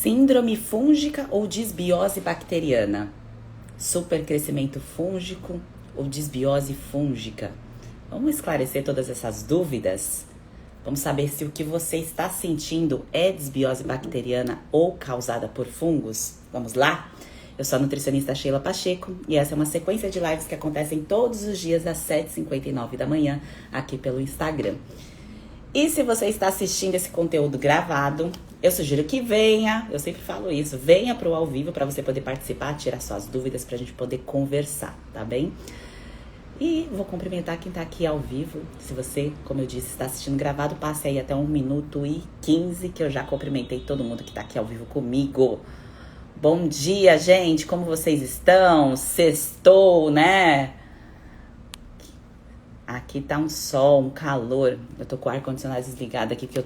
Síndrome fúngica ou disbiose bacteriana? Supercrescimento fúngico ou disbiose fúngica? Vamos esclarecer todas essas dúvidas? Vamos saber se o que você está sentindo é disbiose bacteriana ou causada por fungos? Vamos lá? Eu sou a nutricionista Sheila Pacheco e essa é uma sequência de lives que acontecem todos os dias às 7h59 da manhã aqui pelo Instagram. E se você está assistindo esse conteúdo gravado, eu sugiro que venha, eu sempre falo isso, venha para o ao vivo para você poder participar, tirar suas dúvidas para a gente poder conversar, tá bem? E vou cumprimentar quem está aqui ao vivo. Se você, como eu disse, está assistindo gravado, passe aí até 1 minuto e 15, que eu já cumprimentei todo mundo que está aqui ao vivo comigo. Bom dia, gente, como vocês estão? Sextou, né? Aqui tá um sol, um calor. Eu tô com o ar-condicionado desligado aqui, porque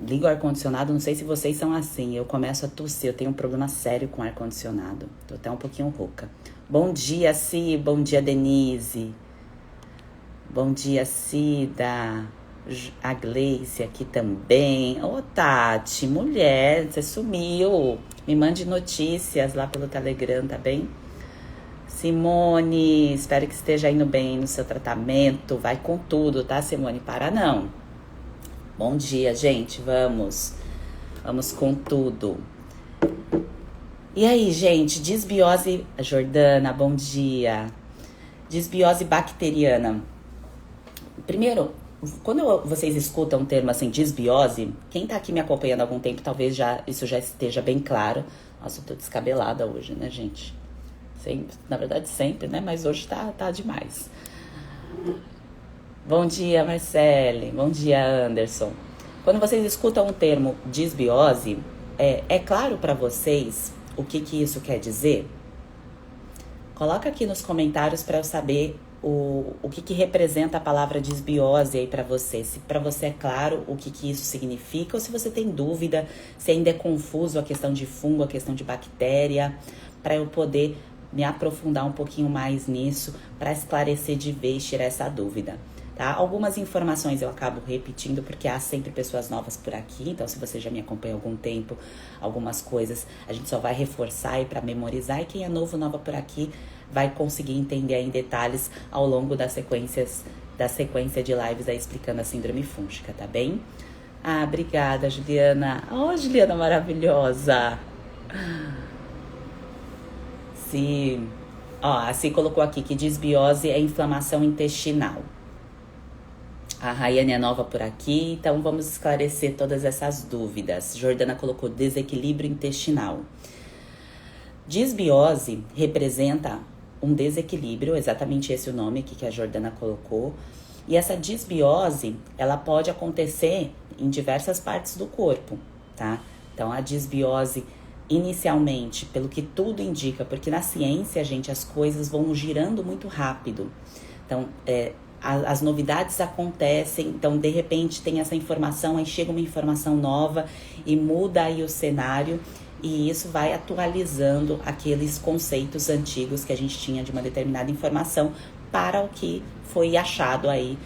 ligo o ar-condicionado, não sei se vocês são assim. Eu começo a tossir, eu tenho um problema sério com ar-condicionado. Tô até um pouquinho rouca. Bom dia, Si. Bom dia, Denise. Bom dia, Cida. A Gleice aqui também. Ô, Tati, mulher, você sumiu. Me mande notícias lá pelo Telegram, tá bem? Simone, espero que esteja indo bem no seu tratamento. Vai com tudo, tá, Simone? Para não. Bom dia, gente. Vamos com tudo. E aí, gente, disbiose... Jordana, bom dia. Disbiose bacteriana. Primeiro, quando vocês escutam um termo assim, disbiose, quem tá aqui me acompanhando há algum tempo, talvez isso já esteja bem claro. Nossa, eu tô descabelada hoje, né, gente? Sempre, na verdade sempre, né? Mas hoje tá demais. Bom dia, Marcele. Bom dia, Anderson. Quando vocês escutam o termo disbiose, é claro para vocês o que isso quer dizer? Coloca aqui nos comentários para eu saber o que representa a palavra disbiose aí para você. Se para você é claro o que isso significa ou se você tem dúvida, se ainda é confuso a questão de fungo, a questão de bactéria, para eu poder me aprofundar um pouquinho mais nisso para esclarecer de vez, tirar essa dúvida, tá? Algumas informações eu acabo repetindo porque há sempre pessoas novas por aqui, então se você já me acompanha há algum tempo, algumas coisas a gente só vai reforçar aí para memorizar e quem é nova por aqui vai conseguir entender aí em detalhes ao longo da sequência de lives aí explicando a síndrome fúngica, tá bem? Ah, obrigada, Juliana. Oh, Juliana maravilhosa! Sim. Ó, assim colocou aqui que disbiose é inflamação intestinal. A Rayane é nova por aqui, então vamos esclarecer todas essas dúvidas. Jordana colocou desequilíbrio intestinal. Disbiose representa um desequilíbrio, exatamente esse é o nome aqui que a Jordana colocou. E essa disbiose, ela pode acontecer em diversas partes do corpo, tá? Então a disbiose inicialmente, pelo que tudo indica, porque na ciência, gente, as coisas vão girando muito rápido. Então, as novidades acontecem, então, de repente, tem essa informação, aí chega uma informação nova e muda aí o cenário e isso vai atualizando aqueles conceitos antigos que a gente tinha de uma determinada informação para o que foi achado aí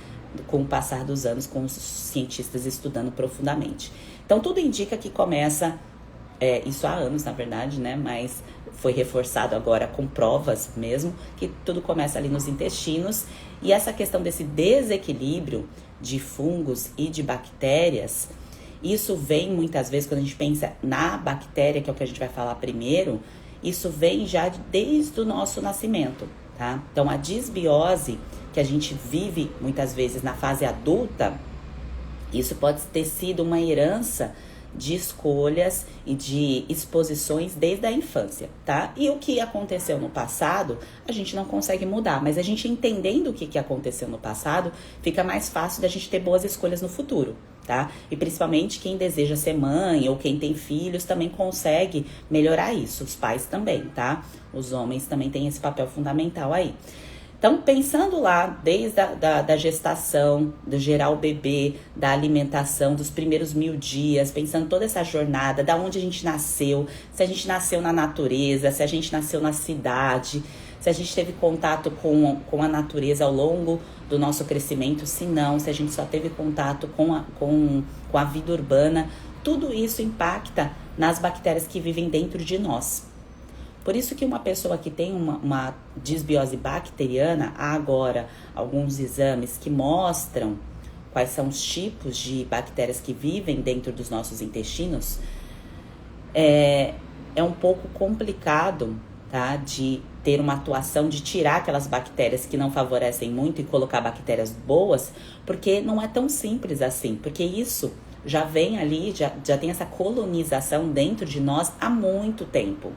com o passar dos anos, com os cientistas estudando profundamente. Então, tudo indica que começa... isso há anos, na verdade, né? Mas foi reforçado agora com provas mesmo, que tudo começa ali nos intestinos. E essa questão desse desequilíbrio de fungos e de bactérias, isso vem muitas vezes, quando a gente pensa na bactéria, que é o que a gente vai falar primeiro, isso vem já desde o nosso nascimento, tá? Então, a disbiose que a gente vive muitas vezes na fase adulta, isso pode ter sido uma herança de escolhas e de exposições desde a infância, tá? E o que aconteceu no passado, a gente não consegue mudar, mas a gente entendendo o que aconteceu no passado, fica mais fácil da gente ter boas escolhas no futuro, tá? E principalmente quem deseja ser mãe ou quem tem filhos também consegue melhorar isso, os pais também, tá? Os homens também têm esse papel fundamental aí. Então, pensando lá, desde a gestação, do gerar o bebê, da alimentação, dos primeiros 1000 dias, pensando toda essa jornada, da onde a gente nasceu, se a gente nasceu na natureza, se a gente nasceu na cidade, se a gente teve contato com a natureza ao longo do nosso crescimento, se não, se a gente só teve contato com a vida urbana, tudo isso impacta nas bactérias que vivem dentro de nós. Por isso que uma pessoa que tem uma disbiose bacteriana, há agora alguns exames que mostram quais são os tipos de bactérias que vivem dentro dos nossos intestinos, é um pouco complicado, tá, de ter uma atuação de tirar aquelas bactérias que não favorecem muito e colocar bactérias boas, porque não é tão simples assim, porque isso já vem ali, já tem essa colonização dentro de nós há muito tempo.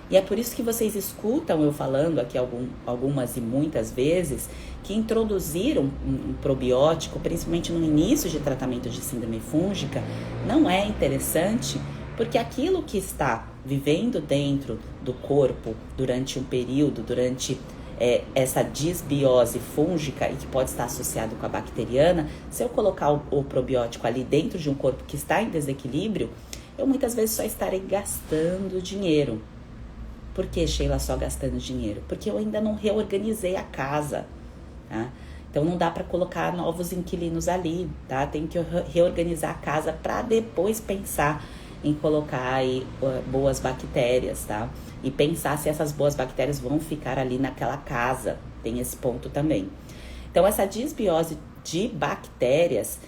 E é por isso que vocês escutam eu falando aqui algumas e muitas vezes que introduziram um probiótico, principalmente no início de tratamento de síndrome fúngica, não é interessante, porque aquilo que está vivendo dentro do corpo durante um período, durante essa disbiose fúngica e que pode estar associado com a bacteriana, se eu colocar o probiótico ali dentro de um corpo que está em desequilíbrio, eu muitas vezes só estarei gastando dinheiro. Por que, Sheila, só gastando dinheiro? Porque eu ainda não reorganizei a casa, tá? Então não dá para colocar novos inquilinos ali, tá? Tem que reorganizar a casa para depois pensar em colocar aí boas bactérias, tá? E pensar se essas boas bactérias vão ficar ali naquela casa. Tem esse ponto também. Então essa disbiose de bactérias,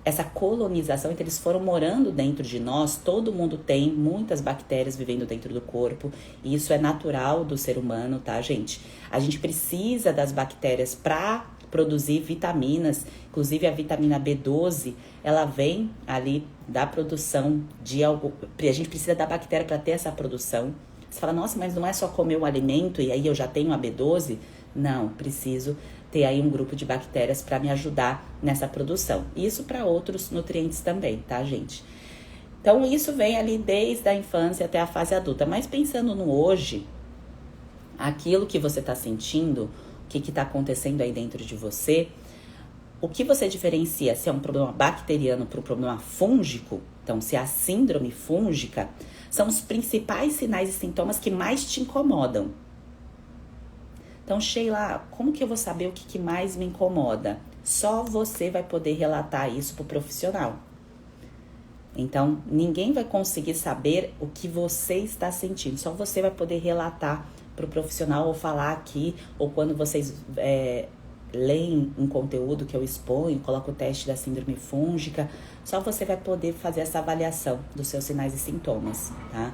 essa colonização, então eles foram morando dentro de nós, todo mundo tem muitas bactérias vivendo dentro do corpo, e isso é natural do ser humano, tá, gente? A gente precisa das bactérias para produzir vitaminas, inclusive a vitamina B12, ela vem ali da produção de algo, a gente precisa da bactéria para ter essa produção. Você fala, nossa, mas não é só comer um alimento e aí eu já tenho a B12? Não, preciso ter aí um grupo de bactérias para me ajudar nessa produção. Isso para outros nutrientes também, tá, gente? Então, isso vem ali desde a infância até a fase adulta. Mas pensando no hoje, aquilo que você está sentindo, o que está acontecendo aí dentro de você, o que você diferencia se é um problema bacteriano para um problema fúngico, então se é a síndrome fúngica, são os principais sinais e sintomas que mais te incomodam. Então, Sheila, como que eu vou saber o que mais me incomoda? Só você vai poder relatar isso para o profissional. Então, ninguém vai conseguir saber o que você está sentindo. Só você vai poder relatar para o profissional ou falar aqui, ou quando vocês leem um conteúdo que eu exponho, coloco o teste da síndrome fúngica, só você vai poder fazer essa avaliação dos seus sinais e sintomas, tá?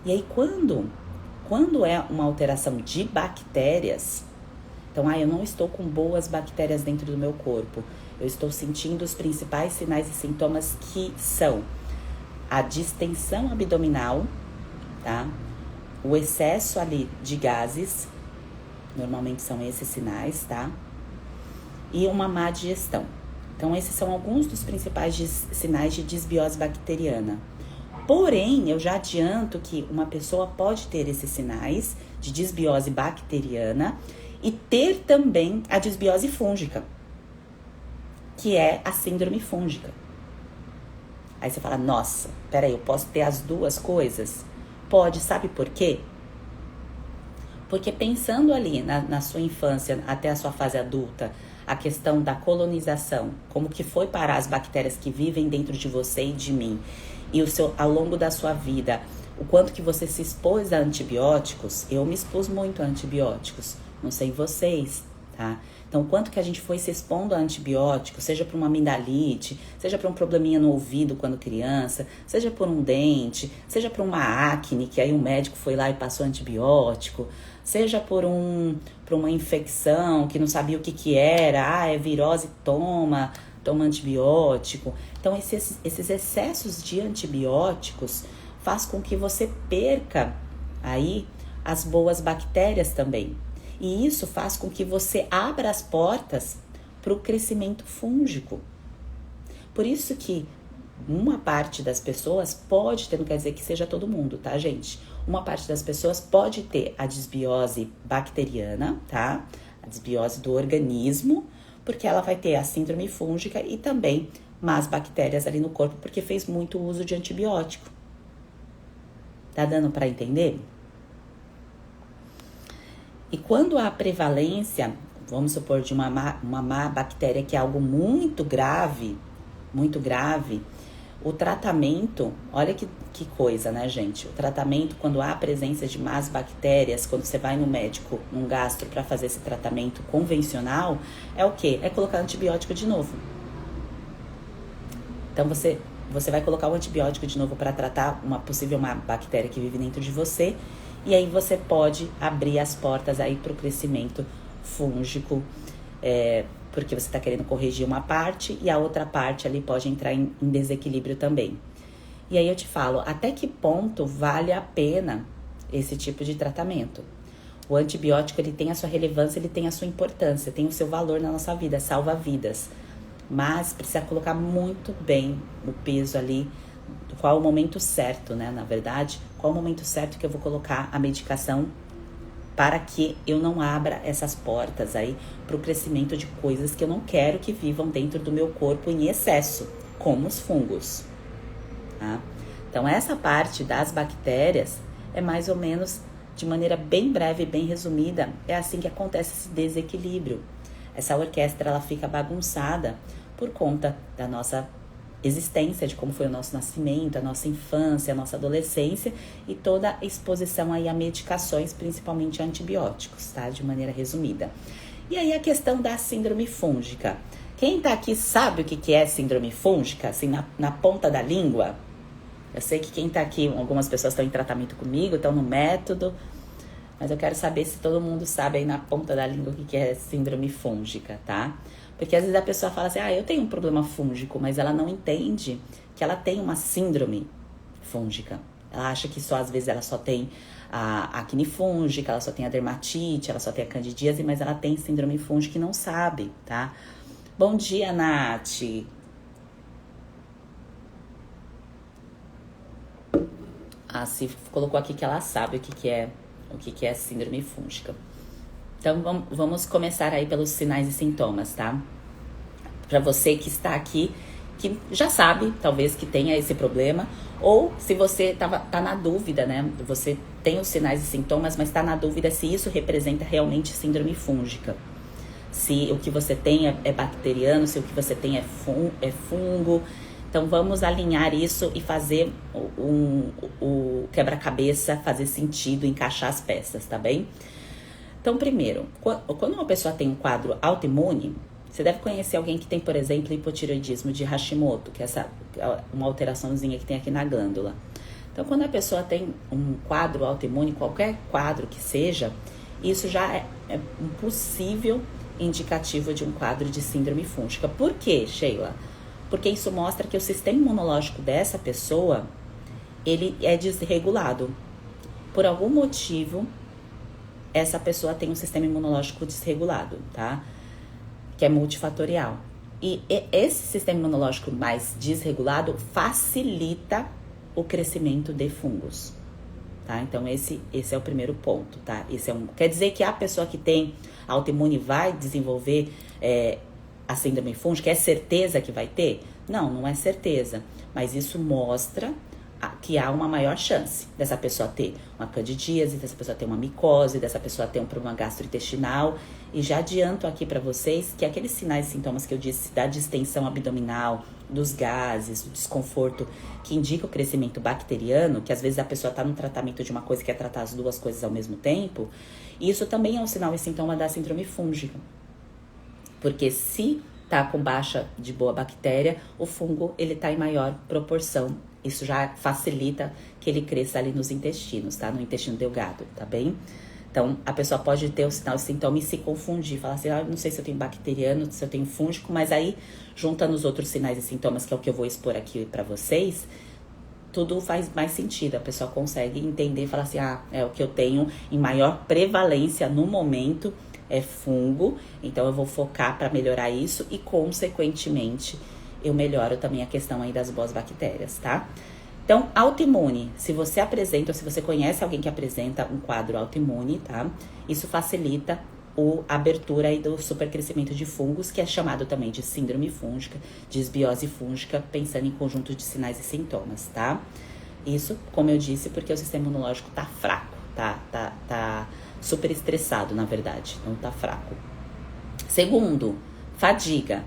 E aí, quando é uma alteração de bactérias, então, eu não estou com boas bactérias dentro do meu corpo, eu estou sentindo os principais sinais e sintomas que são a distensão abdominal, tá? O excesso ali de gases, normalmente são esses sinais, tá? E uma má digestão. Então, esses são alguns dos principais sinais de disbiose bacteriana. Porém, eu já adianto que uma pessoa pode ter esses sinais de disbiose bacteriana e ter também a disbiose fúngica, que é a síndrome fúngica. Aí você fala, nossa, peraí, eu posso ter as duas coisas? Pode, sabe por quê? Porque pensando ali na sua infância até a sua fase adulta, a questão da colonização, como que foi parar as bactérias que vivem dentro de você e de mim, e ao longo da sua vida, o quanto que você se expôs a antibióticos, eu me expus muito a antibióticos, não sei vocês, tá? Então, o quanto que a gente foi se expondo a antibióticos, seja por uma amidalite, seja por um probleminha no ouvido quando criança, seja por um dente, seja por uma acne, que aí o médico foi lá e passou antibiótico, seja por uma infecção que não sabia o que era, é virose, toma antibiótico. Então, esses excessos de antibióticos faz com que você perca aí as boas bactérias também. E isso faz com que você abra as portas para o crescimento fúngico. Por isso que uma parte das pessoas pode ter, não quer dizer que seja todo mundo, tá, gente? Uma parte das pessoas pode ter a disbiose bacteriana, tá? A disbiose do organismo, porque ela vai ter a síndrome fúngica e também más bactérias ali no corpo, porque fez muito uso de antibiótico. Tá dando para entender? E quando há prevalência, vamos supor, de uma má bactéria que é algo muito grave, O tratamento, olha que coisa, né, gente? O tratamento, quando há a presença de más bactérias, quando você vai no médico, num gastro, para fazer esse tratamento convencional, é o quê? É colocar antibiótico de novo. Então, você vai colocar o antibiótico de novo para tratar uma possível má bactéria que vive dentro de você, e aí você pode abrir as portas aí para o crescimento fúngico, porque você está querendo corrigir uma parte e a outra parte ali pode entrar em desequilíbrio também. E aí eu te falo, até que ponto vale a pena esse tipo de tratamento? O antibiótico, ele tem a sua relevância, ele tem a sua importância, tem o seu valor na nossa vida, salva vidas. Mas precisa colocar muito bem o peso ali, qual é o momento certo, né? Na verdade, qual é o momento certo que eu vou colocar a medicação para que eu não abra essas portas aí para o crescimento de coisas que eu não quero que vivam dentro do meu corpo em excesso, como os fungos. Tá? Então, essa parte das bactérias é mais ou menos, de maneira bem breve e bem resumida, é assim que acontece esse desequilíbrio. Essa orquestra, ela fica bagunçada por conta da nossa existência, de como foi o nosso nascimento, a nossa infância, a nossa adolescência e toda a exposição aí a medicações, principalmente a antibióticos, tá? De maneira resumida. E aí a questão da síndrome fúngica. Quem tá aqui sabe o que é síndrome fúngica, assim, na ponta da língua? Eu sei que quem tá aqui, algumas pessoas estão em tratamento comigo, estão no método, mas eu quero saber se todo mundo sabe aí na ponta da língua o que é síndrome fúngica, tá? Porque às vezes a pessoa fala assim, eu tenho um problema fúngico, mas ela não entende que ela tem uma síndrome fúngica. Ela acha que às vezes ela só tem a acne fúngica, ela só tem a dermatite, ela só tem a candidíase, mas ela tem síndrome fúngica e não sabe, tá? Bom dia, Nath. A Cif colocou aqui que ela sabe o que é síndrome fúngica. Então, vamos começar aí pelos sinais e sintomas, tá? Para você que está aqui, que já sabe, talvez, que tenha esse problema, ou se você tá na dúvida, né? Você tem os sinais e sintomas, mas está na dúvida se isso representa realmente síndrome fúngica. Se o que você tem é bacteriano, se o que você tem é fungo. Então, vamos alinhar isso e fazer o quebra-cabeça fazer sentido, encaixar as peças, tá bem? Então, primeiro, quando uma pessoa tem um quadro autoimune, você deve conhecer alguém que tem, por exemplo, hipotireoidismo de Hashimoto, que é uma alteraçãozinha que tem aqui na glândula. Então, quando a pessoa tem um quadro autoimune, qualquer quadro que seja, isso já é um possível indicativo de um quadro de síndrome fúngica. Por quê, Sheila? Porque isso mostra que o sistema imunológico dessa pessoa, ele é desregulado. Por algum motivo, essa pessoa tem um sistema imunológico desregulado, tá? Que é multifatorial. E esse sistema imunológico mais desregulado facilita o crescimento de fungos, tá? Então, esse é o primeiro ponto, tá? Quer dizer que a pessoa que tem autoimune vai desenvolver a síndrome fúngica? É certeza que vai ter? Não é certeza. Mas isso mostra que há uma maior chance dessa pessoa ter uma candidíase, dessa pessoa ter uma micose, dessa pessoa ter um problema gastrointestinal. E já adianto aqui para vocês que aqueles sinais e sintomas que eu disse da distensão abdominal, dos gases, do desconforto, que indica o crescimento bacteriano, que às vezes a pessoa está no tratamento de uma coisa e quer tratar as duas coisas ao mesmo tempo, isso também é um sinal e sintoma da síndrome fúngica. Porque se tá com baixa de boa bactéria, o fungo ele tá em maior proporção. Isso já facilita que ele cresça ali nos intestinos, tá? No intestino delgado, tá bem? Então, a pessoa pode ter o sinal e sintoma e se confundir. Falar assim, não sei se eu tenho bacteriano, se eu tenho fúngico, mas aí, juntando os outros sinais e sintomas, que é o que eu vou expor aqui pra vocês, tudo faz mais sentido. A pessoa consegue entender e falar assim, é o que eu tenho em maior prevalência no momento, é fungo, então eu vou focar para melhorar isso e, consequentemente, eu melhoro também a questão aí das boas bactérias, tá? Então, autoimune, se você apresenta ou se você conhece alguém que apresenta um quadro autoimune, tá? Isso facilita a abertura aí do supercrescimento de fungos, que é chamado também de síndrome fúngica, desbiose fúngica, pensando em conjunto de sinais e sintomas, tá? Isso, como eu disse, porque o sistema imunológico tá fraco, tá super estressado, na verdade, não tá fraco. Segundo, fadiga.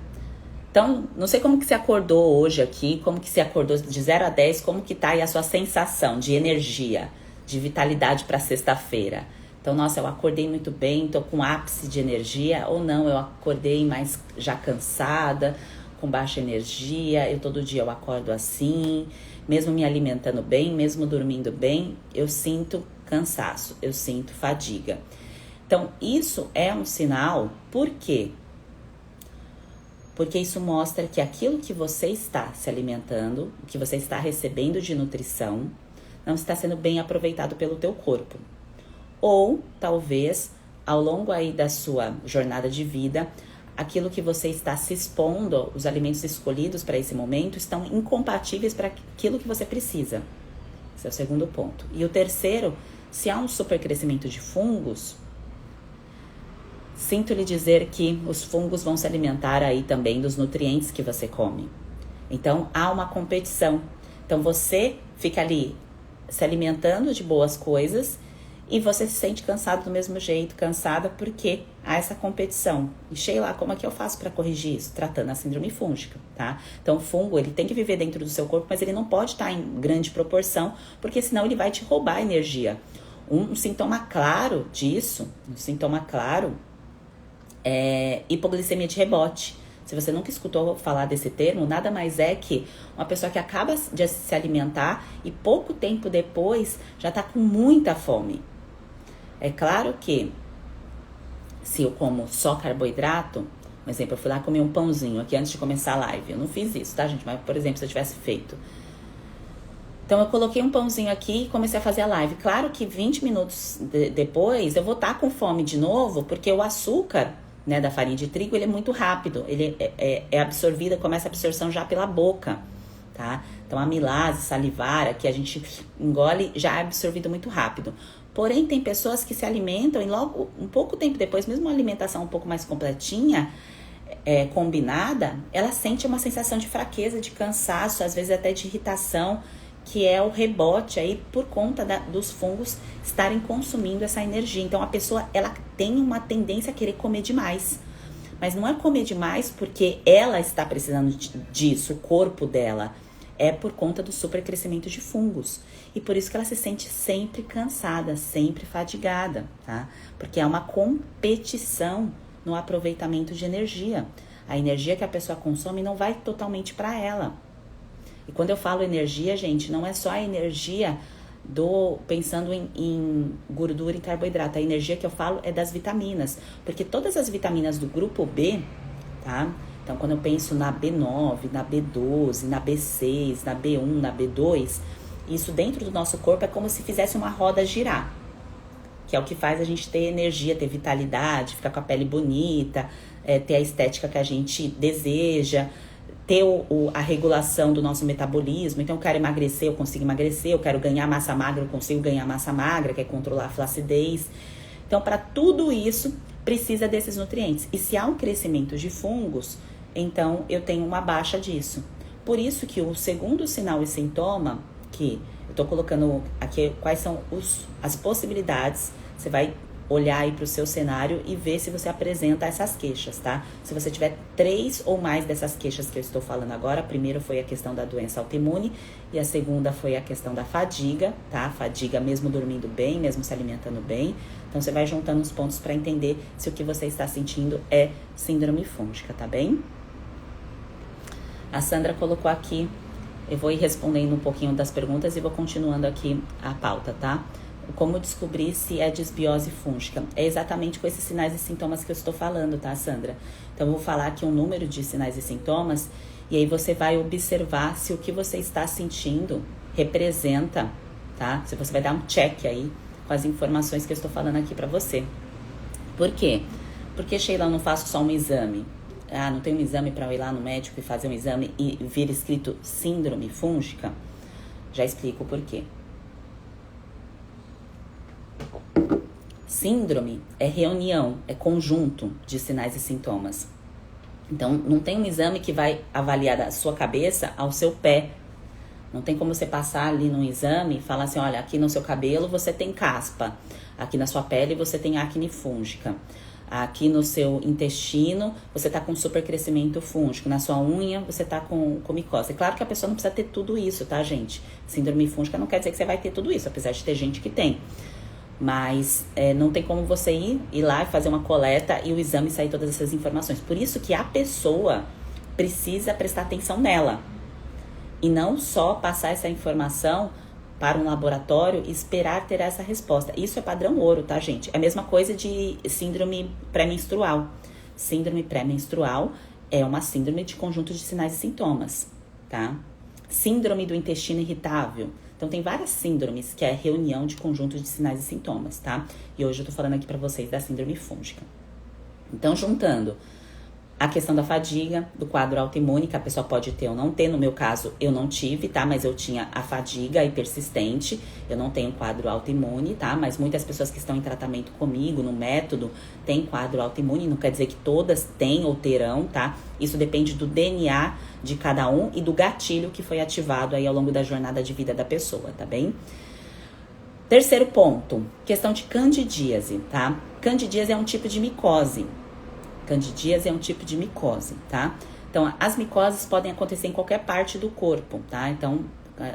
Então, não sei como que você acordou hoje aqui, como que você acordou de 0 a 10, como que tá aí a sua sensação de energia, de vitalidade para sexta-feira. Então, nossa, eu acordei muito bem, tô com ápice de energia, ou não, eu acordei mais já cansada, com baixa energia, todo dia eu acordo assim, mesmo me alimentando bem, mesmo dormindo bem, eu sinto cansaço, eu sinto fadiga. Então, isso é um sinal, por quê? Porque isso mostra que aquilo que você está se alimentando, o que você está recebendo de nutrição, não está sendo bem aproveitado pelo teu corpo. Ou, talvez, ao longo aí da sua jornada de vida, aquilo que você está se expondo, os alimentos escolhidos para esse momento, estão incompatíveis para aquilo que você precisa. Esse é o segundo ponto. E o terceiro, se há um supercrescimento de fungos, sinto lhe dizer que os fungos vão se alimentar aí também dos nutrientes que você come. Então, há uma competição. Então, você fica ali se alimentando de boas coisas e você se sente cansado do mesmo jeito, cansada porque há essa competição. E Sheila, como é que eu faço para corrigir isso? Tratando a síndrome fúngica, tá? Então, o fungo, ele tem que viver dentro do seu corpo, mas ele não pode estar em grande proporção, porque senão ele vai te roubar a energia. Um sintoma claro disso, é hipoglicemia de rebote. Se você nunca escutou falar desse termo, nada mais é que uma pessoa que acaba de se alimentar e pouco tempo depois já está com muita fome. É claro que se eu como só carboidrato, por exemplo, eu fui lá comer um pãozinho aqui antes de começar a live. Eu não fiz isso, tá, gente? Mas, por exemplo, se eu tivesse feito. Então, eu coloquei um pãozinho aqui e comecei a fazer a live. Claro que 20 minutos depois eu vou estar com fome de novo, porque o açúcar, né, da farinha de trigo, ele é muito rápido. Ele é absorvido, começa a absorção já pela boca, tá? Então, a amilase salivar, que a gente engole, já é absorvido muito rápido. Porém, tem pessoas que se alimentam e logo, um pouco tempo depois, mesmo uma alimentação um pouco mais completinha, combinada, ela sente uma sensação de fraqueza, de cansaço, às vezes até de irritação, que é o rebote aí por conta dos fungos estarem consumindo essa energia. Então, a pessoa, ela tem uma tendência a querer comer demais. Mas não é comer demais porque ela está precisando disso, o corpo dela. É por conta do supercrescimento de fungos. E por isso que ela se sente sempre cansada, sempre fadigada, tá? Porque é uma competição no aproveitamento de energia. A energia que a pessoa consome não vai totalmente para ela. E quando eu falo energia, gente, não é só a energia pensando em gordura e carboidrato. A energia que eu falo é das vitaminas. Porque todas as vitaminas do grupo B, tá? Então, quando eu penso na B9, na B12, na B6, na B1, na B2, isso dentro do nosso corpo é como se fizesse uma roda girar. Que é o que faz a gente ter energia, ter vitalidade, ficar com a pele bonita, ter a estética que a gente deseja, ter a regulação do nosso metabolismo. Então, eu quero emagrecer, eu consigo emagrecer. Eu quero ganhar massa magra, eu consigo ganhar massa magra, que é controlar a flacidez. Então, para tudo isso, precisa desses nutrientes. E se há um crescimento de fungos, então eu tenho uma baixa disso. Por isso que o segundo sinal e sintoma, que eu estou colocando aqui quais são as possibilidades, você vai olhar aí para o seu cenário e ver se você apresenta essas queixas, tá? Se você tiver 3 ou mais dessas queixas que eu estou falando agora, a primeira foi a questão da doença autoimune e a segunda foi a questão da fadiga, tá? Fadiga mesmo dormindo bem, mesmo se alimentando bem. Então, você vai juntando os pontos para entender se o que você está sentindo é síndrome fúngica, tá bem? A Sandra colocou aqui, eu vou ir respondendo um pouquinho das perguntas e vou continuando aqui a pauta, tá? Como descobrir se é disbiose fúngica? É exatamente com esses sinais e sintomas que eu estou falando, tá, Sandra? Então, eu vou falar aqui um número de sinais e sintomas e aí você vai observar se o que você está sentindo representa, tá? Se você vai dar um check aí com as informações que eu estou falando aqui pra você. Por quê? Porque, Sheila, eu não faço só um exame. Ah, não tem um exame para eu ir lá no médico e fazer um exame e vir escrito síndrome fúngica? Já explico o porquê. Síndrome é reunião, é conjunto de sinais e sintomas. Então, não tem um exame que vai avaliar da sua cabeça ao seu pé. Não tem como você passar ali num exame e falar assim, olha, aqui no seu cabelo você tem caspa, aqui na sua pele você tem acne fúngica. Aqui no seu intestino, você tá com supercrescimento fúngico. Na sua unha, você tá com micose. É claro que a pessoa não precisa ter tudo isso, tá, gente? Síndrome fúngica não quer dizer que você vai ter tudo isso, apesar de ter gente que tem. Mas não tem como você ir lá e fazer uma coleta e o exame sair todas essas informações. Por isso que a pessoa precisa prestar atenção nela. E não só passar essa informação para um laboratório e esperar ter essa resposta. Isso é padrão ouro, tá, gente? É a mesma coisa de síndrome pré-menstrual. Síndrome pré-menstrual é uma síndrome de conjunto de sinais e sintomas, tá? Síndrome do intestino irritável. Então, tem várias síndromes que é reunião de conjunto de sinais e sintomas, tá? E hoje eu tô falando aqui pra vocês da síndrome fúngica. Então, juntando a questão da fadiga, do quadro autoimune, que a pessoa pode ter ou não ter. No meu caso, eu não tive, tá? Mas eu tinha a fadiga e persistente. Eu não tenho quadro autoimune, tá? Mas muitas pessoas que estão em tratamento comigo, no método, têm quadro autoimune. Não quer dizer que todas têm ou terão, tá? Isso depende do DNA de cada um e do gatilho que foi ativado aí ao longo da jornada de vida da pessoa, tá bem? Terceiro ponto, questão de candidíase, tá? Candidíase é um tipo de micose. Candidíase é um tipo de micose, tá? Então, as micoses podem acontecer em qualquer parte do corpo, tá? Então,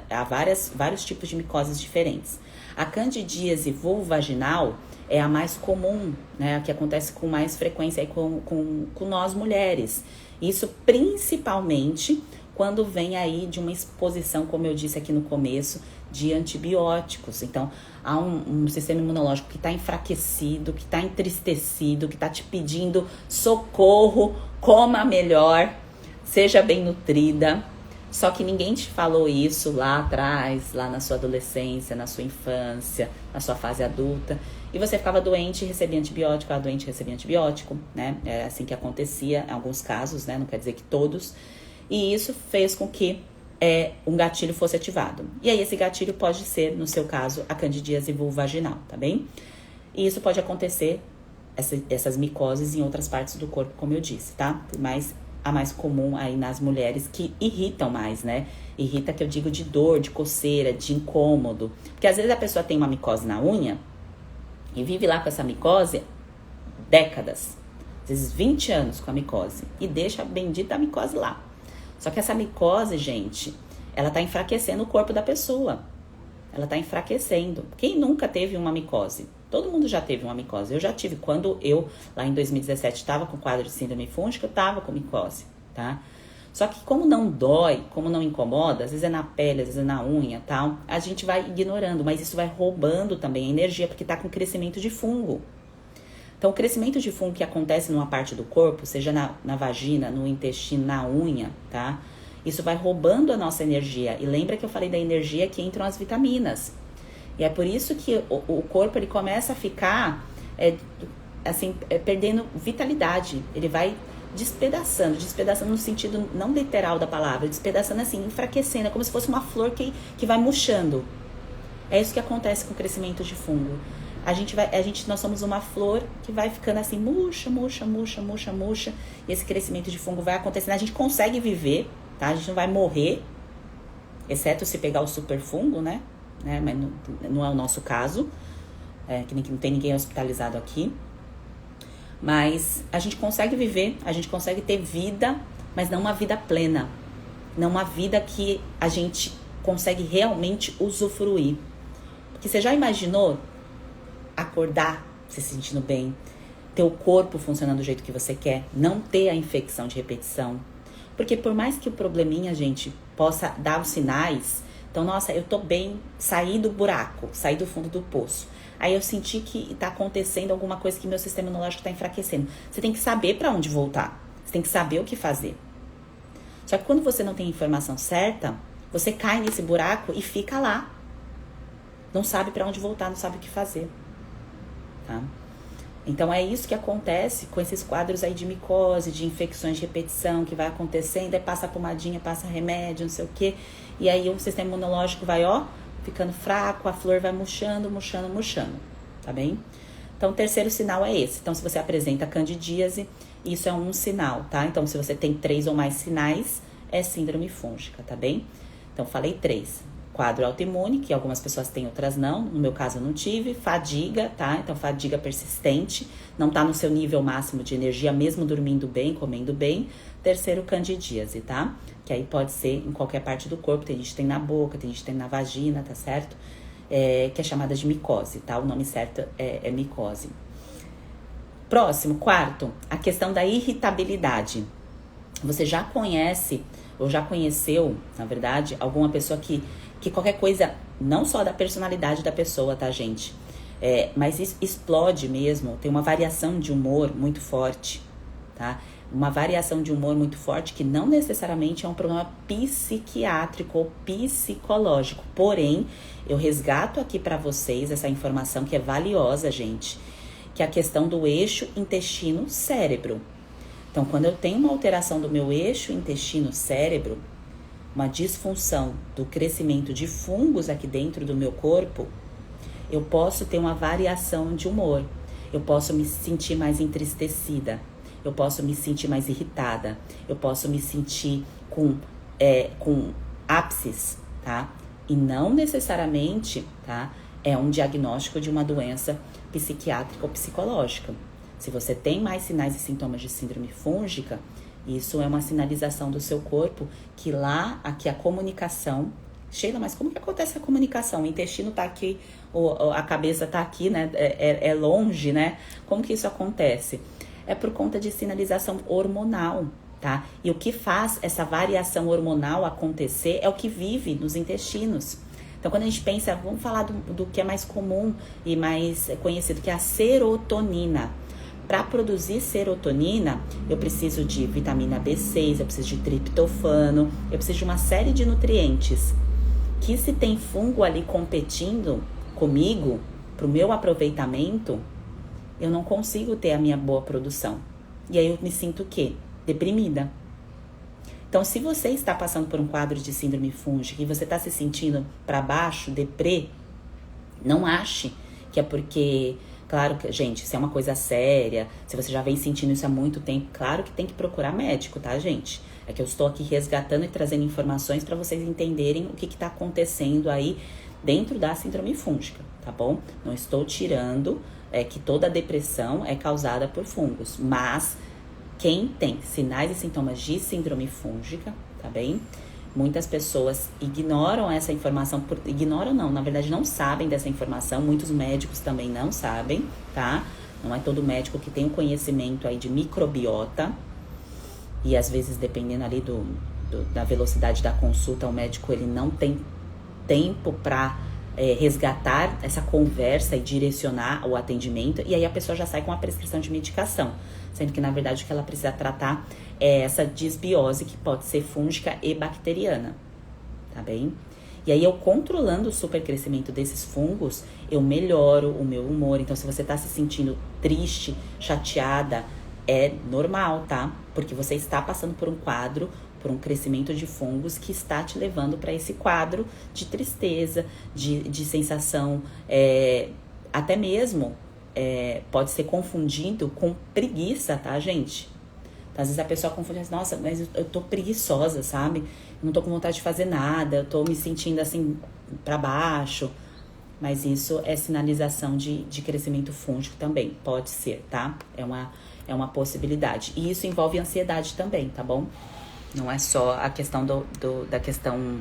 há vários tipos de micoses diferentes. A candidíase vulvovaginal é a mais comum, né? A que acontece com mais frequência aí com nós mulheres. Isso principalmente quando vem aí de uma exposição, como eu disse aqui no começo, de antibióticos. Então, há um sistema imunológico que está enfraquecido, que está entristecido, que está te pedindo socorro, coma melhor, seja bem nutrida. Só que ninguém te falou isso lá atrás, lá na sua adolescência, na sua infância, na sua fase adulta. E você ficava doente e recebia antibiótico, ficava doente e recebia antibiótico, né? É assim que acontecia em alguns casos, né? Não quer dizer que todos. E isso fez com que um gatilho fosse ativado. E aí esse gatilho pode ser, no seu caso, a candidíase vulvovaginal, tá bem? E isso pode acontecer, essas micoses, em outras partes do corpo, como eu disse, tá? Mas a mais comum aí nas mulheres que irritam mais, né? Irrita que eu digo de dor, de coceira, de incômodo. Porque às vezes a pessoa tem uma micose na unha e vive lá com essa micose décadas. Às vezes 20 anos com a micose. E deixa a bendita micose lá. Só que essa micose, gente, ela tá enfraquecendo o corpo da pessoa. Ela tá enfraquecendo. Quem nunca teve uma micose? Todo mundo já teve uma micose. Eu já tive. Quando eu, lá em 2017, estava com quadro de síndrome fúngica, eu tava com micose, tá? Só que como não dói, como não incomoda, às vezes é na pele, às vezes é na unha e tal, a gente vai ignorando. Mas isso vai roubando também a energia, porque tá com crescimento de fungo. Então, o crescimento de fungo que acontece numa parte do corpo, seja na vagina, no intestino, na unha, tá? Isso vai roubando a nossa energia. E lembra que eu falei da energia que entram as vitaminas. E é por isso que o corpo, ele começa a ficar, perdendo vitalidade. Ele vai despedaçando no sentido não literal da palavra, despedaçando assim, enfraquecendo. É como se fosse uma flor que vai murchando. É isso que acontece com o crescimento de fungo. Nós somos uma flor que vai ficando assim, murcha. E esse crescimento de fungo vai acontecendo. A gente consegue viver, tá? A gente não vai morrer, exceto se pegar o superfungo, né? Mas não é o nosso caso. Que não tem ninguém hospitalizado aqui. Mas a gente consegue viver, a gente consegue ter vida, mas não uma vida plena. Não uma vida que a gente consegue realmente usufruir. Porque você já imaginou acordar se sentindo bem, ter o corpo funcionando do jeito que você quer, não ter a infecção de repetição? Porque por mais que o probleminha, gente, possa dar os sinais, então, nossa, eu tô bem, saí do buraco, saí do fundo do poço. Aí eu senti que tá acontecendo alguma coisa que meu sistema imunológico tá enfraquecendo. Você tem que saber para onde voltar, você tem que saber o que fazer. Só que quando você não tem a informação certa, você cai nesse buraco e fica lá. Não sabe para onde voltar, não sabe o que fazer. Tá? Então é isso que acontece com esses quadros aí de micose, de infecções de repetição que vai acontecendo, aí passa pomadinha, passa remédio, não sei o quê, e aí o sistema imunológico vai, ficando fraco, a flor vai murchando, tá bem? Então o terceiro sinal é esse. Então se você apresenta candidíase, isso é um sinal, tá? Então se você tem 3 ou mais sinais, é síndrome fúngica, tá bem? Então falei 3. quadro autoimune, que algumas pessoas têm, outras não. No meu caso, eu não tive. Fadiga, tá? Então, fadiga persistente. Não tá no seu nível máximo de energia, mesmo dormindo bem, comendo bem. Terceiro, candidíase, tá? Que aí pode ser em qualquer parte do corpo. Tem gente que tem na boca, tem gente que tem na vagina, tá certo? Que é chamada de micose, tá? O nome certo é micose. Próximo, quarto, a questão da irritabilidade. Você já conhece, ou já conheceu, na verdade, alguma pessoa que qualquer coisa, não só da personalidade da pessoa, tá, gente? Mas explode mesmo, tem uma variação de humor muito forte, tá? Uma variação de humor muito forte que não necessariamente é um problema psiquiátrico ou psicológico. Porém, eu resgato aqui para vocês essa informação que é valiosa, gente, que é a questão do eixo intestino-cérebro. Então, quando eu tenho uma alteração do meu eixo intestino-cérebro, uma disfunção do crescimento de fungos aqui dentro do meu corpo, eu posso ter uma variação de humor. Eu posso me sentir mais entristecida. Eu posso me sentir mais irritada. Eu posso me sentir com ápices, tá? E não necessariamente, tá? É um diagnóstico de uma doença psiquiátrica ou psicológica. Se você tem mais sinais e sintomas de síndrome fúngica, isso é uma sinalização do seu corpo que lá, aqui a comunicação... Sheila, mas como que acontece a comunicação? O intestino tá aqui, a cabeça tá aqui, né? É longe, né? Como que isso acontece? É por conta de sinalização hormonal, tá? E o que faz essa variação hormonal acontecer é o que vive nos intestinos. Então, quando a gente pensa, vamos falar do que é mais comum e mais conhecido, que é a serotonina. Para produzir serotonina, eu preciso de vitamina B6, eu preciso de triptofano, eu preciso de uma série de nutrientes que, se tem fungo ali competindo comigo, para o meu aproveitamento, eu não consigo ter a minha boa produção. E aí eu me sinto o quê? Deprimida. Então, se você está passando por um quadro de síndrome fúngica e você está se sentindo para baixo, deprê, não ache que é porque... Claro que, gente, se é uma coisa séria, se você já vem sentindo isso há muito tempo, claro que tem que procurar médico, tá, gente? É que eu estou aqui resgatando e trazendo informações para vocês entenderem o que está acontecendo aí dentro da síndrome fúngica, tá bom? Não estou tirando que toda a depressão é causada por fungos, mas quem tem sinais e sintomas de síndrome fúngica, tá bem? Muitas pessoas ignoram essa informação, ignoram não, na verdade não sabem dessa informação, muitos médicos também não sabem, tá? Não é todo médico que tem o conhecimento aí de microbiota, e às vezes dependendo ali da velocidade da consulta, o médico ele não tem tempo para resgatar essa conversa e direcionar o atendimento, e aí a pessoa já sai com a prescrição de medicação, sendo que na verdade o que ela precisa tratar é essa disbiose que pode ser fúngica e bacteriana, tá bem? E aí eu controlando o supercrescimento desses fungos, eu melhoro o meu humor. Então se você tá se sentindo triste, chateada, é normal, tá? Porque você está passando por um quadro, por um crescimento de fungos que está te levando para esse quadro de tristeza, de sensação, até mesmo pode ser confundido com preguiça, tá, gente? Então, às vezes a pessoa confunde assim, nossa, mas eu tô preguiçosa, sabe? Eu não tô com vontade de fazer nada, eu tô me sentindo assim para baixo. Mas isso é sinalização de crescimento fúngico também, pode ser, tá? É uma possibilidade. E isso envolve ansiedade também, tá bom? Não é só a questão da questão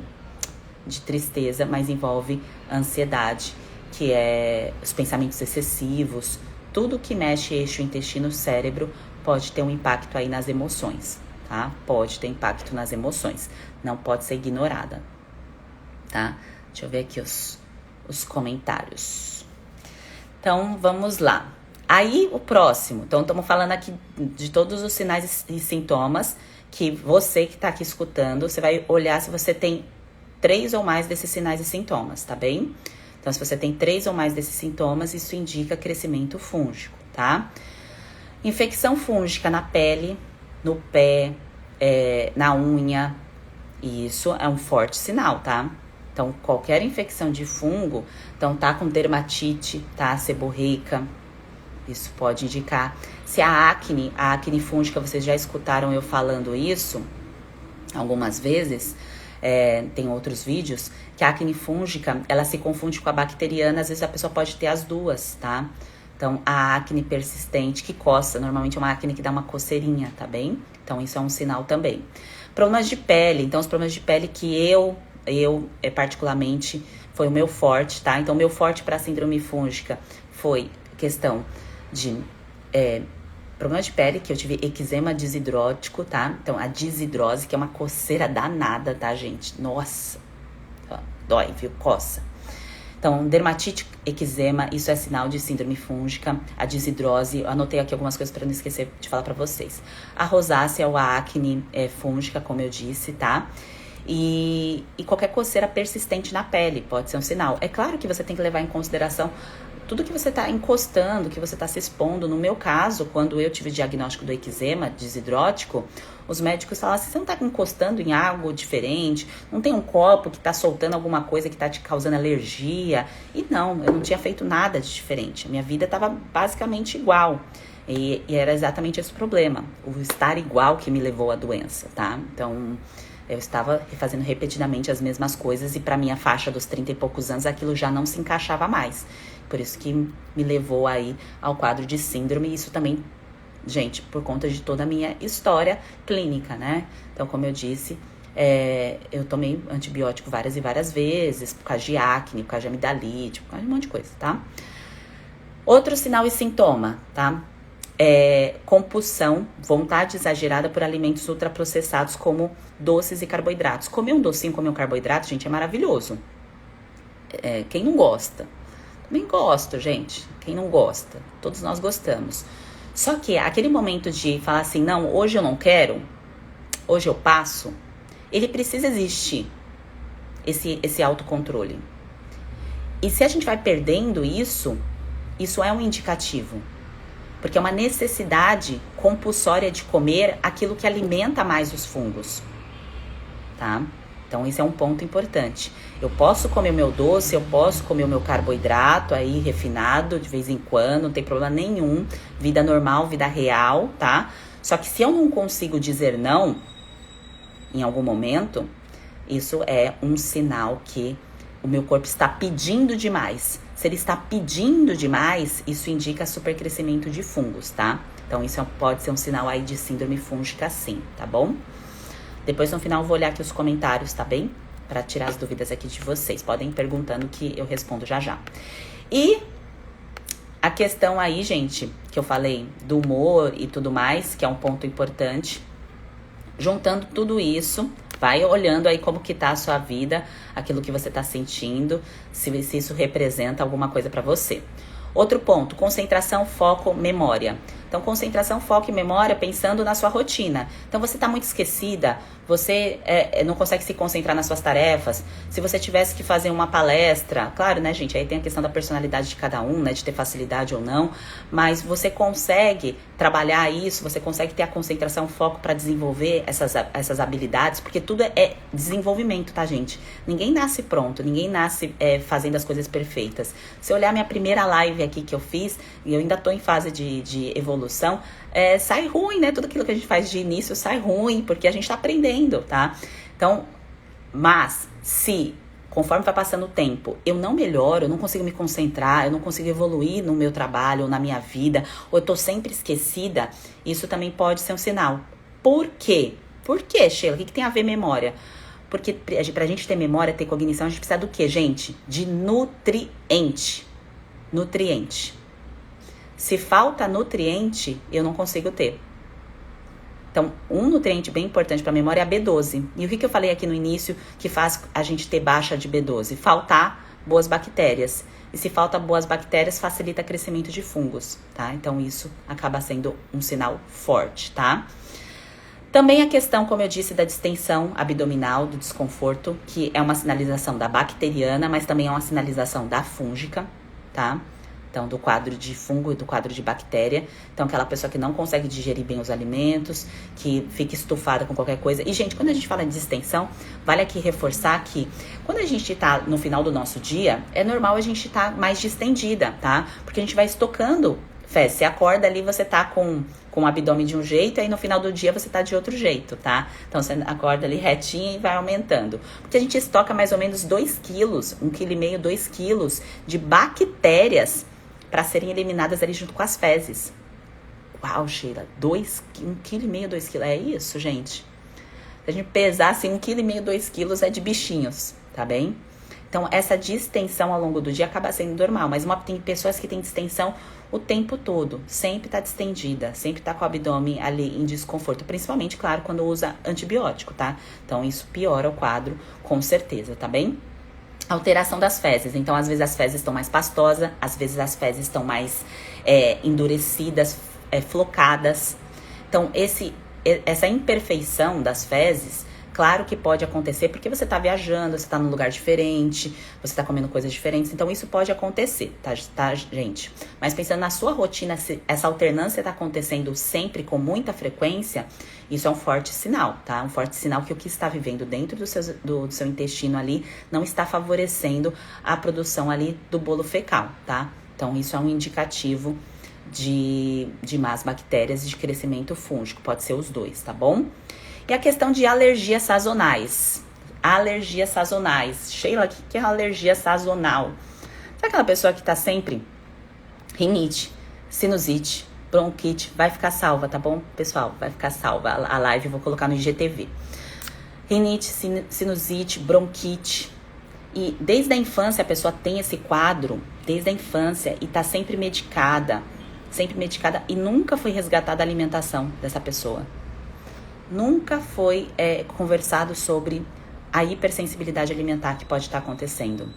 de tristeza, mas envolve ansiedade, que é os pensamentos excessivos, tudo que mexe eixo intestino-cérebro pode ter um impacto aí nas emoções, tá? Pode ter impacto nas emoções, não pode ser ignorada, tá? Deixa eu ver aqui os comentários. Então, vamos lá. Aí, o próximo. Então, estamos falando aqui de todos os sinais e sintomas que você que está aqui escutando, você vai olhar se você tem 3 ou mais desses sinais e sintomas, tá bem? Então, se você tem 3 ou mais desses sintomas, isso indica crescimento fúngico, tá? Infecção fúngica na pele, no pé, na unha, isso é um forte sinal, tá? Então, qualquer infecção de fungo, então tá com dermatite, tá? Seborreica, isso pode indicar. Se a acne fúngica, vocês já escutaram eu falando isso algumas vezes, tem outros vídeos, que a acne fúngica, ela se confunde com a bacteriana, às vezes a pessoa pode ter as duas, tá? Então, a acne persistente que coça, normalmente é uma acne que dá uma coceirinha, tá bem? Então, isso é um sinal também. Problemas de pele, então os problemas de pele que eu particularmente, foi o meu forte, tá? Então, o meu forte para síndrome fúngica foi questão de problema de pele, que eu tive eczema desidrótico, tá? Então, a desidrose, que é uma coceira danada, tá, gente? Nossa, dói, viu? Coça. Então, dermatite, eczema, isso é sinal de síndrome fúngica. A desidrose, eu anotei aqui algumas coisas para não esquecer de falar para vocês. A rosácea ou a acne fúngica, como eu disse, tá? E qualquer coceira persistente na pele pode ser um sinal. É claro que você tem que levar em consideração tudo que você está encostando, que você está se expondo. No meu caso, quando eu tive o diagnóstico do eczema desidrótico, os médicos falaram assim, você não está encostando em algo diferente? Não tem um copo que está soltando alguma coisa que está te causando alergia? E não, eu não tinha feito nada de diferente. A minha vida estava basicamente igual. E era exatamente esse o problema. O estar igual que me levou à doença, tá? Então, eu estava fazendo repetidamente as mesmas coisas e para minha faixa dos 30 e poucos anos aquilo já não se encaixava mais. Por isso que me levou aí ao quadro de síndrome. E isso também, gente, por conta de toda a minha história clínica, né? Então, como eu disse, eu tomei antibiótico várias e várias vezes, por causa de acne, por causa de amidalite, por causa de um monte de coisa, tá? Outro sinal e sintoma, tá? Compulsão, vontade exagerada por alimentos ultraprocessados como doces e carboidratos. Comer um docinho, comer um carboidrato, gente, é maravilhoso. Quem não gosta? Também gosto, gente. Quem não gosta? Todos nós gostamos. Só que aquele momento de falar assim, não, hoje eu não quero, hoje eu passo, ele precisa existir, esse autocontrole. E se a gente vai perdendo isso é um indicativo. Porque é uma necessidade compulsória de comer aquilo que alimenta mais os fungos, tá? Então, esse é um ponto importante. Eu posso comer o meu doce, eu posso comer o meu carboidrato aí refinado de vez em quando, não tem problema nenhum. Vida normal, vida real, tá? Só que se eu não consigo dizer não em algum momento, isso é um sinal que o meu corpo está pedindo demais. Se ele está pedindo demais, isso indica supercrescimento de fungos, tá? Então, isso pode ser um sinal aí de síndrome fúngica, sim, tá bom? Depois, no final, eu vou olhar aqui os comentários, tá bem? Para tirar as dúvidas aqui de vocês. Podem ir perguntando que eu respondo já já. E a questão aí, gente, que eu falei do humor e tudo mais, que é um ponto importante. Juntando tudo isso, vai olhando aí como que tá a sua vida, aquilo que você tá sentindo, se isso representa alguma coisa para você. Outro ponto, concentração, foco, memória. Então, concentração, foco e memória pensando na sua rotina. Então, você tá muito esquecida, você não consegue se concentrar nas suas tarefas. Se você tivesse que fazer uma palestra, claro, né, gente, aí tem a questão da personalidade de cada um, né, de ter facilidade ou não, mas você consegue trabalhar isso, você consegue ter a concentração, foco para desenvolver essas habilidades, porque tudo é desenvolvimento, tá, gente? Ninguém nasce pronto, ninguém nasce fazendo as coisas perfeitas. Se eu olhar minha primeira live aqui que eu fiz, e eu ainda tô em fase de evolução, sai ruim, né? Tudo aquilo que a gente faz de início sai ruim, porque a gente tá aprendendo, tá? Então, mas se conforme vai passando o tempo, eu não melhoro, eu não consigo me concentrar, eu não consigo evoluir no meu trabalho ou na minha vida, ou eu tô sempre esquecida, isso também pode ser um sinal. Por quê? Por quê, Sheila? O que tem a ver memória? Porque pra gente ter memória, ter cognição, a gente precisa do quê, gente? De nutriente. Nutriente. Se falta nutriente, eu não consigo ter. Então, um nutriente bem importante para a memória é a B12. E o que eu falei aqui no início que faz a gente ter baixa de B12? Faltar boas bactérias. E se falta boas bactérias, facilita o crescimento de fungos, tá? Então, isso acaba sendo um sinal forte, tá? Também a questão, como eu disse, da distensão abdominal, do desconforto, que é uma sinalização da bacteriana, mas também é uma sinalização da fúngica, tá? Então, do quadro de fungo e do quadro de bactéria. Então, aquela pessoa que não consegue digerir bem os alimentos, que fica estufada com qualquer coisa. E, gente, quando a gente fala de distensão, vale aqui reforçar que quando a gente tá no final do nosso dia, é normal a gente tá mais distendida, tá? Porque a gente vai estocando Fezes. Você acorda ali, você tá com o abdômen de um jeito, e aí no final do dia você tá de outro jeito, tá? Então você acorda ali retinho e vai aumentando. Porque a gente estoca mais ou menos 2 quilos, 1,5 kg, 2 quilos de bactérias para serem eliminadas ali junto com as fezes. Uau, Sheila, 1,5 kg, 2 kg, é isso, gente? Se a gente pesar assim, 1,5 kg, 2 kg é de bichinhos, tá bem? Então, essa distensão ao longo do dia acaba sendo normal, mas tem pessoas que têm distensão o tempo todo, sempre tá distendida, sempre tá com o abdômen ali em desconforto, principalmente, claro, quando usa antibiótico, tá? Então, isso piora o quadro, com certeza, tá bem? Alteração das fezes, então, às vezes as fezes estão mais pastosas, às vezes as fezes estão mais endurecidas, flocadas. Então, essa imperfeição das fezes, claro que pode acontecer porque você tá viajando, você tá num lugar diferente, você tá comendo coisas diferentes, então isso pode acontecer, tá, gente? Mas pensando na sua rotina, se essa alternância tá acontecendo sempre com muita frequência, isso é um forte sinal, tá? Um forte sinal que o que está vivendo dentro do seu intestino ali não está favorecendo a produção ali do bolo fecal, tá? Então isso é um indicativo de más bactérias e de crescimento fúngico, pode ser os dois, tá bom? E a questão de alergias sazonais. Alergias sazonais. Sheila, o que é alergia sazonal? Sabe aquela pessoa que tá sempre rinite, sinusite, bronquite? Vai ficar salva, tá bom, pessoal? Vai ficar salva. A live eu vou colocar no IGTV. Rinite, sinusite, bronquite. E desde a infância a pessoa tem esse quadro, desde a infância, e tá sempre medicada e nunca foi resgatada a alimentação dessa pessoa. Nunca foi conversado sobre a hipersensibilidade alimentar que pode estar acontecendo.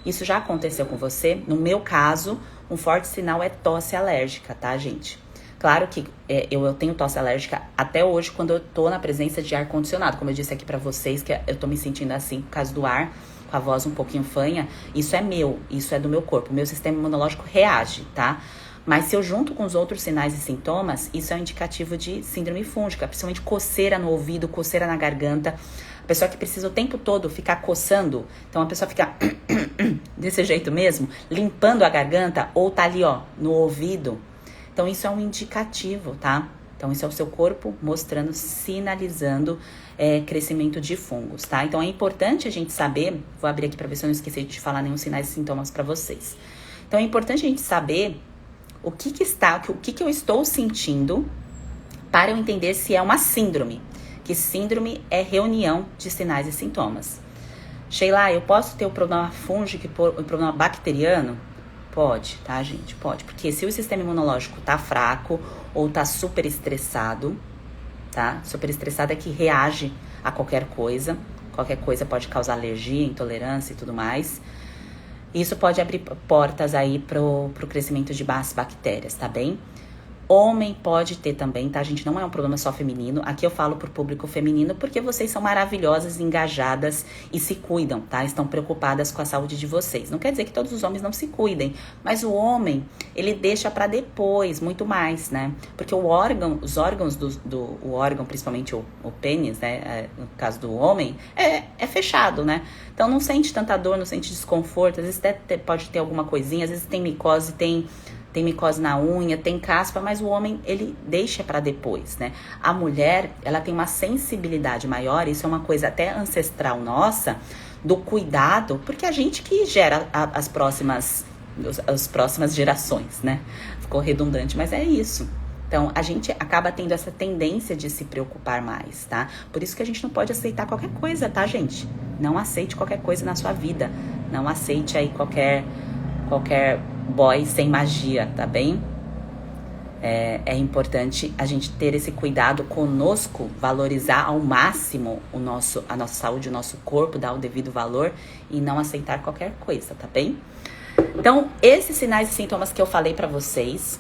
Isso já aconteceu com você? No meu caso, um forte sinal é tosse alérgica, tá, gente? Claro que eu tenho tosse alérgica até hoje quando eu tô na presença de ar-condicionado. Como eu disse aqui pra vocês, que eu tô me sentindo assim por causa do ar, com a voz um pouquinho fanha. Isso é isso é do meu corpo. O meu sistema imunológico reage, tá? Mas se eu junto com os outros sinais e sintomas, isso é um indicativo de síndrome fúngica, principalmente coceira no ouvido, coceira na garganta. A pessoa que precisa o tempo todo ficar coçando, então a pessoa fica desse jeito mesmo, limpando a garganta ou tá ali, ó, no ouvido. Então isso é um indicativo, tá? Então isso é o seu corpo mostrando, sinalizando crescimento de fungos, tá? Então é importante a gente saber, vou abrir aqui pra ver se eu não esqueci de falar nenhum sinais e sintomas pra vocês. Então é importante a gente saber o que eu estou sentindo para eu entender se é uma síndrome. Que síndrome é reunião de sinais e sintomas. Sheila, eu posso ter o problema fúngico e o problema bacteriano? Pode, tá, gente? Pode. Porque se o sistema imunológico tá fraco ou tá super estressado, tá? Super estressado é que reage a qualquer coisa. Qualquer coisa pode causar alergia, intolerância e tudo mais. Isso pode abrir portas aí pro crescimento de más bactérias, tá bem? Homem pode ter também, tá, gente? Não é um problema só feminino. Aqui eu falo pro público feminino porque vocês são maravilhosas, engajadas e se cuidam, tá? Estão preocupadas com a saúde de vocês. Não quer dizer que todos os homens não se cuidem, mas o homem, ele deixa pra depois, muito mais, né? Porque os órgãos o órgão, principalmente o pênis, né? No caso do homem, é fechado, né? Então não sente tanta dor, não sente desconforto. Às vezes até pode ter alguma coisinha, às vezes tem micose, tem micose na unha, tem caspa, mas o homem, ele deixa pra depois, né? A mulher, ela tem uma sensibilidade maior, isso é uma coisa até ancestral nossa, do cuidado, porque a gente que gera as próximas gerações, né? Ficou redundante, mas é isso. Então, a gente acaba tendo essa tendência de se preocupar mais, tá? Por isso que a gente não pode aceitar qualquer coisa, tá, gente? Não aceite qualquer coisa na sua vida. Não aceite aí qualquer boy sem magia, tá bem? É importante a gente ter esse cuidado conosco, valorizar ao máximo a nossa saúde, o nosso corpo, dar o devido valor e não aceitar qualquer coisa, tá bem? Então, esses sinais e sintomas que eu falei pra vocês,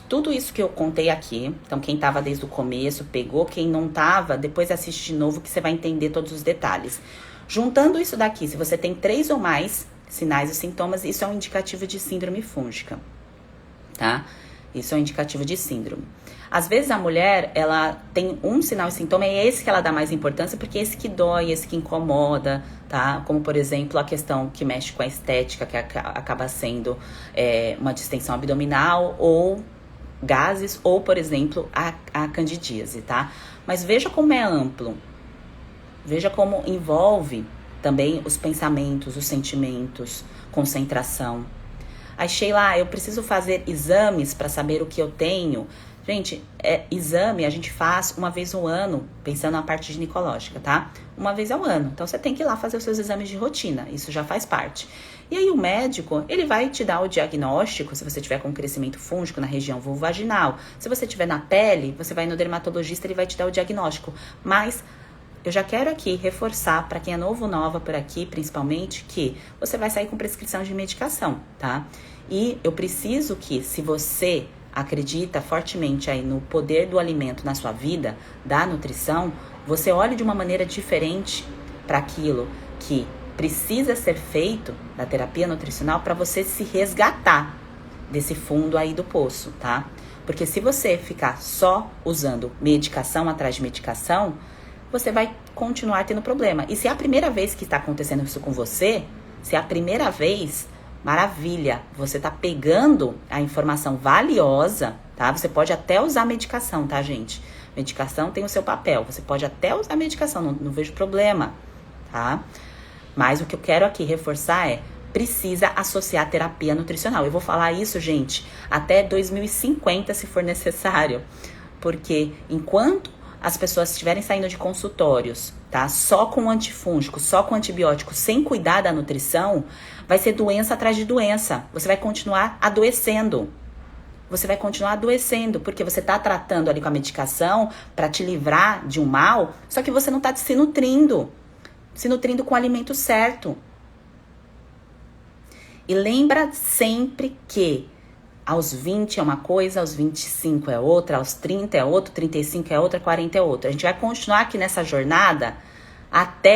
tudo isso que eu contei aqui, então quem tava desde o começo pegou, quem não tava, depois assiste de novo que você vai entender todos os detalhes. Juntando isso daqui, se você tem 3 ou mais sinais e sintomas, isso é um indicativo de síndrome fúngica, tá? Isso é um indicativo de síndrome. Às vezes a mulher, ela tem um sinal e sintoma, e é esse que ela dá mais importância, porque é esse que dói, esse que incomoda, tá? Como, por exemplo, a questão que mexe com a estética, que acaba sendo uma distensão abdominal, ou gases, ou, por exemplo, a candidíase, tá? Mas veja como é amplo. Veja como envolve também os pensamentos, os sentimentos, concentração. Aí, Sheila, eu preciso fazer exames para saber o que eu tenho. Gente, exame a gente faz uma vez no ano, pensando na parte ginecológica, tá? Uma vez ao ano. Então, você tem que ir lá fazer os seus exames de rotina. Isso já faz parte. E aí, o médico, ele vai te dar o diagnóstico, se você tiver com crescimento fúngico na região vulvovaginal. Se você tiver na pele, você vai no dermatologista, ele vai te dar o diagnóstico. Mas eu já quero aqui reforçar para quem é novo, nova por aqui, principalmente, que você vai sair com prescrição de medicação, tá? E eu preciso que, se você acredita fortemente aí no poder do alimento na sua vida, da nutrição, você olhe de uma maneira diferente para aquilo que precisa ser feito da terapia nutricional para você se resgatar desse fundo aí do poço, tá? Porque se você ficar só usando medicação atrás de medicação, você vai continuar tendo problema. E se é a primeira vez que está acontecendo isso com você, se é a primeira vez, maravilha, você tá pegando a informação valiosa, tá? Você pode até usar medicação, tá, gente? Medicação tem o seu papel, você pode até usar medicação, não vejo problema, tá? Mas o que eu quero aqui reforçar precisa associar terapia nutricional. Eu vou falar isso, gente, até 2050, se for necessário. Porque enquanto as pessoas estiverem saindo de consultórios, tá? Só com antifúngico, só com antibiótico, sem cuidar da nutrição, vai ser doença atrás de doença. Você vai continuar adoecendo. Você vai continuar adoecendo, porque você tá tratando ali com a medicação para te livrar de um mal, só que você não tá se nutrindo com o alimento certo. E lembra sempre que aos 20 é uma coisa, aos 25 é outra, aos 30 é outra, 35 é outra, 40 é outra. A gente vai continuar aqui nessa jornada até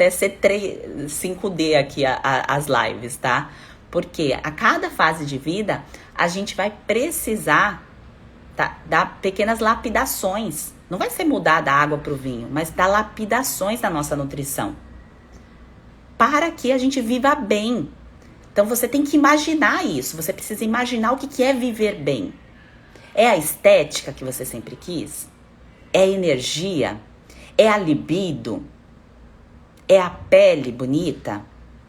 ser 5D aqui as lives, tá? Porque a cada fase de vida a gente vai precisar dar pequenas lapidações. Não vai ser mudar da água para o vinho, mas dar lapidações na nossa nutrição. Para que a gente viva bem. Então você tem que imaginar isso. Você precisa imaginar o que é viver bem. É a estética que você sempre quis? É a energia? É a libido? É a pele bonita?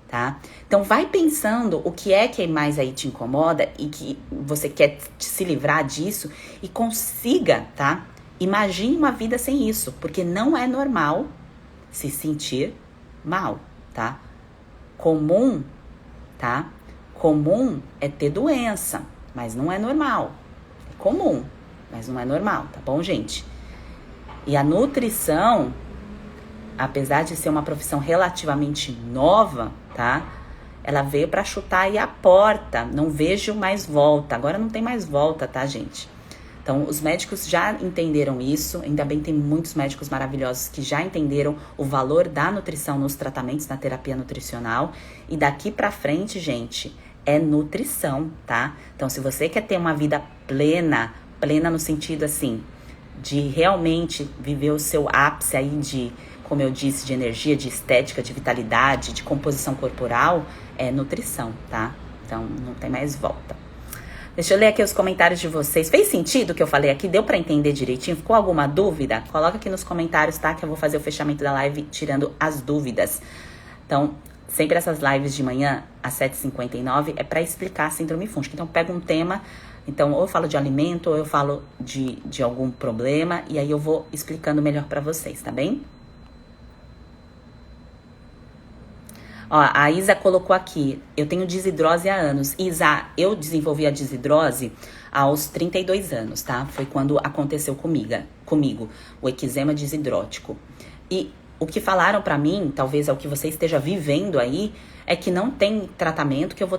Tá? Então vai pensando o que mais aí te incomoda e que você quer se livrar disso e consiga, tá? Imagine uma vida sem isso, porque não é normal se sentir mal, tá? Comum, tá? Comum é ter doença, mas não é normal. É comum, mas não é normal, tá bom, gente? E a nutrição, apesar de ser uma profissão relativamente nova, tá? Ela veio para chutar aí a porta. Não vejo mais volta. Agora não tem mais volta, tá, gente? Então, os médicos já entenderam isso. Ainda bem tem muitos médicos maravilhosos que já entenderam o valor da nutrição nos tratamentos, na terapia nutricional. E daqui pra frente, gente, é nutrição, tá? Então, se você quer ter uma vida plena no sentido, assim, de realmente viver o seu ápice aí de, como eu disse, de energia, de estética, de vitalidade, de composição corporal, é nutrição, tá? Então, não tem mais volta. Deixa eu ler aqui os comentários de vocês. Fez sentido o que eu falei aqui? Deu pra entender direitinho? Ficou alguma dúvida? Coloca aqui nos comentários, tá? Que eu vou fazer o fechamento da live tirando as dúvidas. Então, sempre essas lives de manhã, às 7h59, é pra explicar a síndrome fúngica. Então, pega um tema, então, ou eu falo de alimento, ou eu falo de algum problema, e aí eu vou explicando melhor pra vocês, tá bem? Ó, a Isa colocou aqui, eu tenho desidrose há anos. Isa, eu desenvolvi a desidrose aos 32 anos, tá? Foi quando aconteceu comigo o eczema desidrótico. E o que falaram pra mim, talvez é o que você esteja vivendo aí, é que não tem tratamento, que eu vou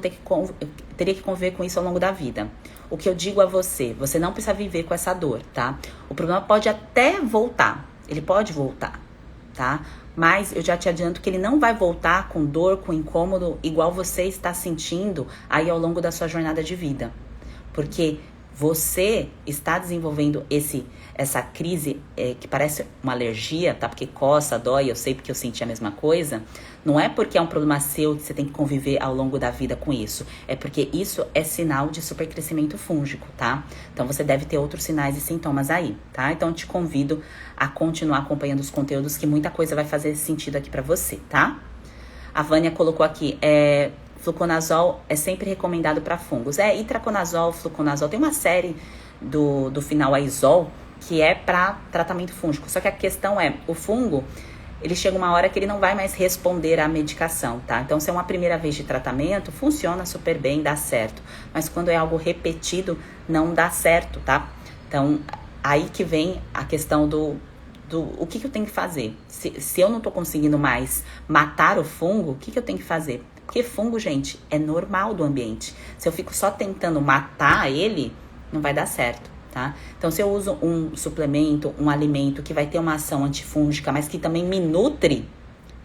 teria que conviver com isso ao longo da vida. O que eu digo a você não precisa viver com essa dor, tá? O problema pode até voltar, ele pode voltar, tá? Mas eu já te adianto que ele não vai voltar com dor, com incômodo, igual você está sentindo aí ao longo da sua jornada de vida. Porque você está desenvolvendo essa crise que parece uma alergia, tá? Porque coça, dói, eu sei porque eu senti a mesma coisa. Não é porque é um problema seu que você tem que conviver ao longo da vida com isso. É porque isso é sinal de supercrescimento fúngico, tá? Então você deve ter outros sinais e sintomas aí, tá? Então eu te convido a continuar acompanhando os conteúdos, que muita coisa vai fazer sentido aqui pra você, tá? A Vânia colocou aqui, fluconazol é sempre recomendado para fungos. Itraconazol, fluconazol, tem uma série do Finalaizol que é para tratamento fúngico. Só que a questão é, o fungo, ele chega uma hora que ele não vai mais responder à medicação, tá? Então, se é uma primeira vez de tratamento, funciona super bem, dá certo. Mas quando é algo repetido, não dá certo, tá? Então, aí que vem a questão o que eu tenho que fazer? Se eu não tô conseguindo mais matar o fungo, o que eu tenho que fazer? Porque fungo, gente, é normal do ambiente. Se eu fico só tentando matar ele, não vai dar certo, tá? Então, se eu uso um suplemento, um alimento que vai ter uma ação antifúngica, mas que também me nutre,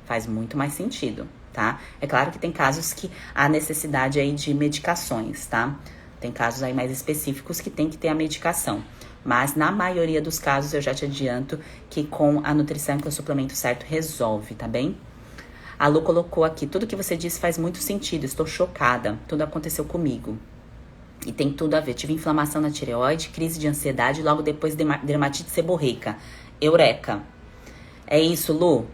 faz muito mais sentido, tá? É claro que tem casos que há necessidade aí de medicações, tá? Tem casos aí mais específicos que tem que ter a medicação. Mas na maioria dos casos eu já te adianto que com a nutrição e com o suplemento certo resolve, tá bem? A Lu colocou aqui, tudo que você disse faz muito sentido, estou chocada, tudo aconteceu comigo. E tem tudo a ver, tive inflamação na tireoide, crise de ansiedade, logo depois dermatite seborreica. Eureka! É isso, Lu?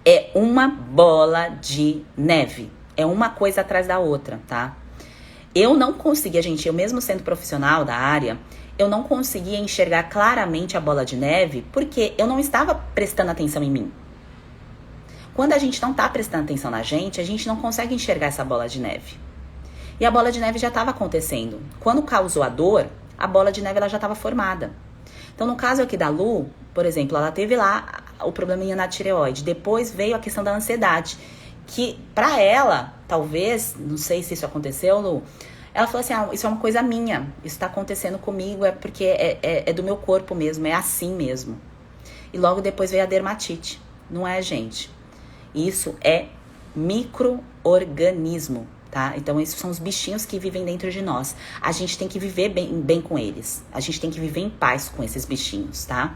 É uma bola de neve, é uma coisa atrás da outra, tá? Eu não conseguia, gente, eu mesmo sendo profissional da área, eu não conseguia enxergar claramente a bola de neve porque eu não estava prestando atenção em mim. Quando a gente não tá prestando atenção na gente não consegue enxergar essa bola de neve. E a bola de neve já estava acontecendo. Quando causou a dor, a bola de neve ela já estava formada. Então, no caso aqui da Lu, por exemplo, ela teve lá o probleminha na tireoide. Depois veio a questão da ansiedade, que pra ela, talvez, não sei se isso aconteceu, Lu, ela falou assim, isso é uma coisa minha, isso tá acontecendo comigo, é porque é do meu corpo mesmo, é assim mesmo. E logo depois veio a dermatite, não é, gente? Isso é micro-organismo, tá? Então, esses são os bichinhos que vivem dentro de nós. A gente tem que viver bem com eles. A gente tem que viver em paz com esses bichinhos, tá?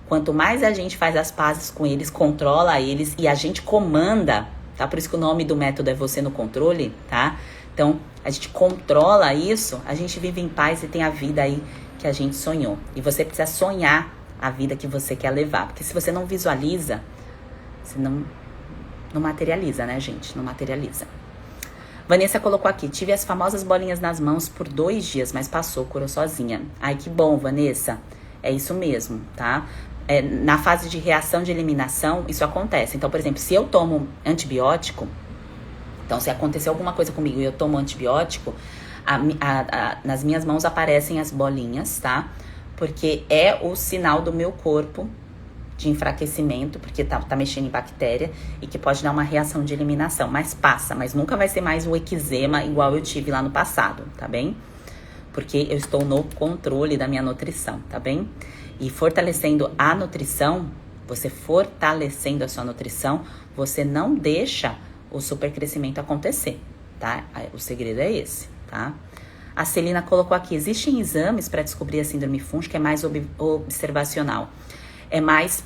Quanto mais a gente faz as pazes com eles, controla eles e a gente comanda, tá? Por isso que o nome do método é Você no Controle, tá? Então, a gente controla isso, a gente vive em paz e tem a vida aí que a gente sonhou. E você precisa sonhar a vida que você quer levar. Porque se você não visualiza, você não materializa, né, gente? Não materializa. Vanessa colocou aqui, tive as famosas bolinhas nas mãos por 2 dias, mas passou, curou sozinha. Ai, que bom, Vanessa. É isso mesmo, tá? Na fase de reação de eliminação, isso acontece. Então, por exemplo, se eu tomo antibiótico, então se acontecer alguma coisa comigo e eu tomo antibiótico, nas minhas mãos aparecem as bolinhas, tá? Porque é o sinal do meu corpo de enfraquecimento, porque tá mexendo em bactéria e que pode dar uma reação de eliminação. Mas passa, mas nunca vai ser mais o eczema igual eu tive lá no passado, tá bem? Porque eu estou no controle da minha nutrição, tá bem? E fortalecendo a nutrição, você fortalecendo a sua nutrição, você não deixa o supercrescimento acontecer, tá? O segredo é esse, tá? A Celina colocou aqui, existem exames para descobrir a síndrome fúngica, é mais observacional. É mais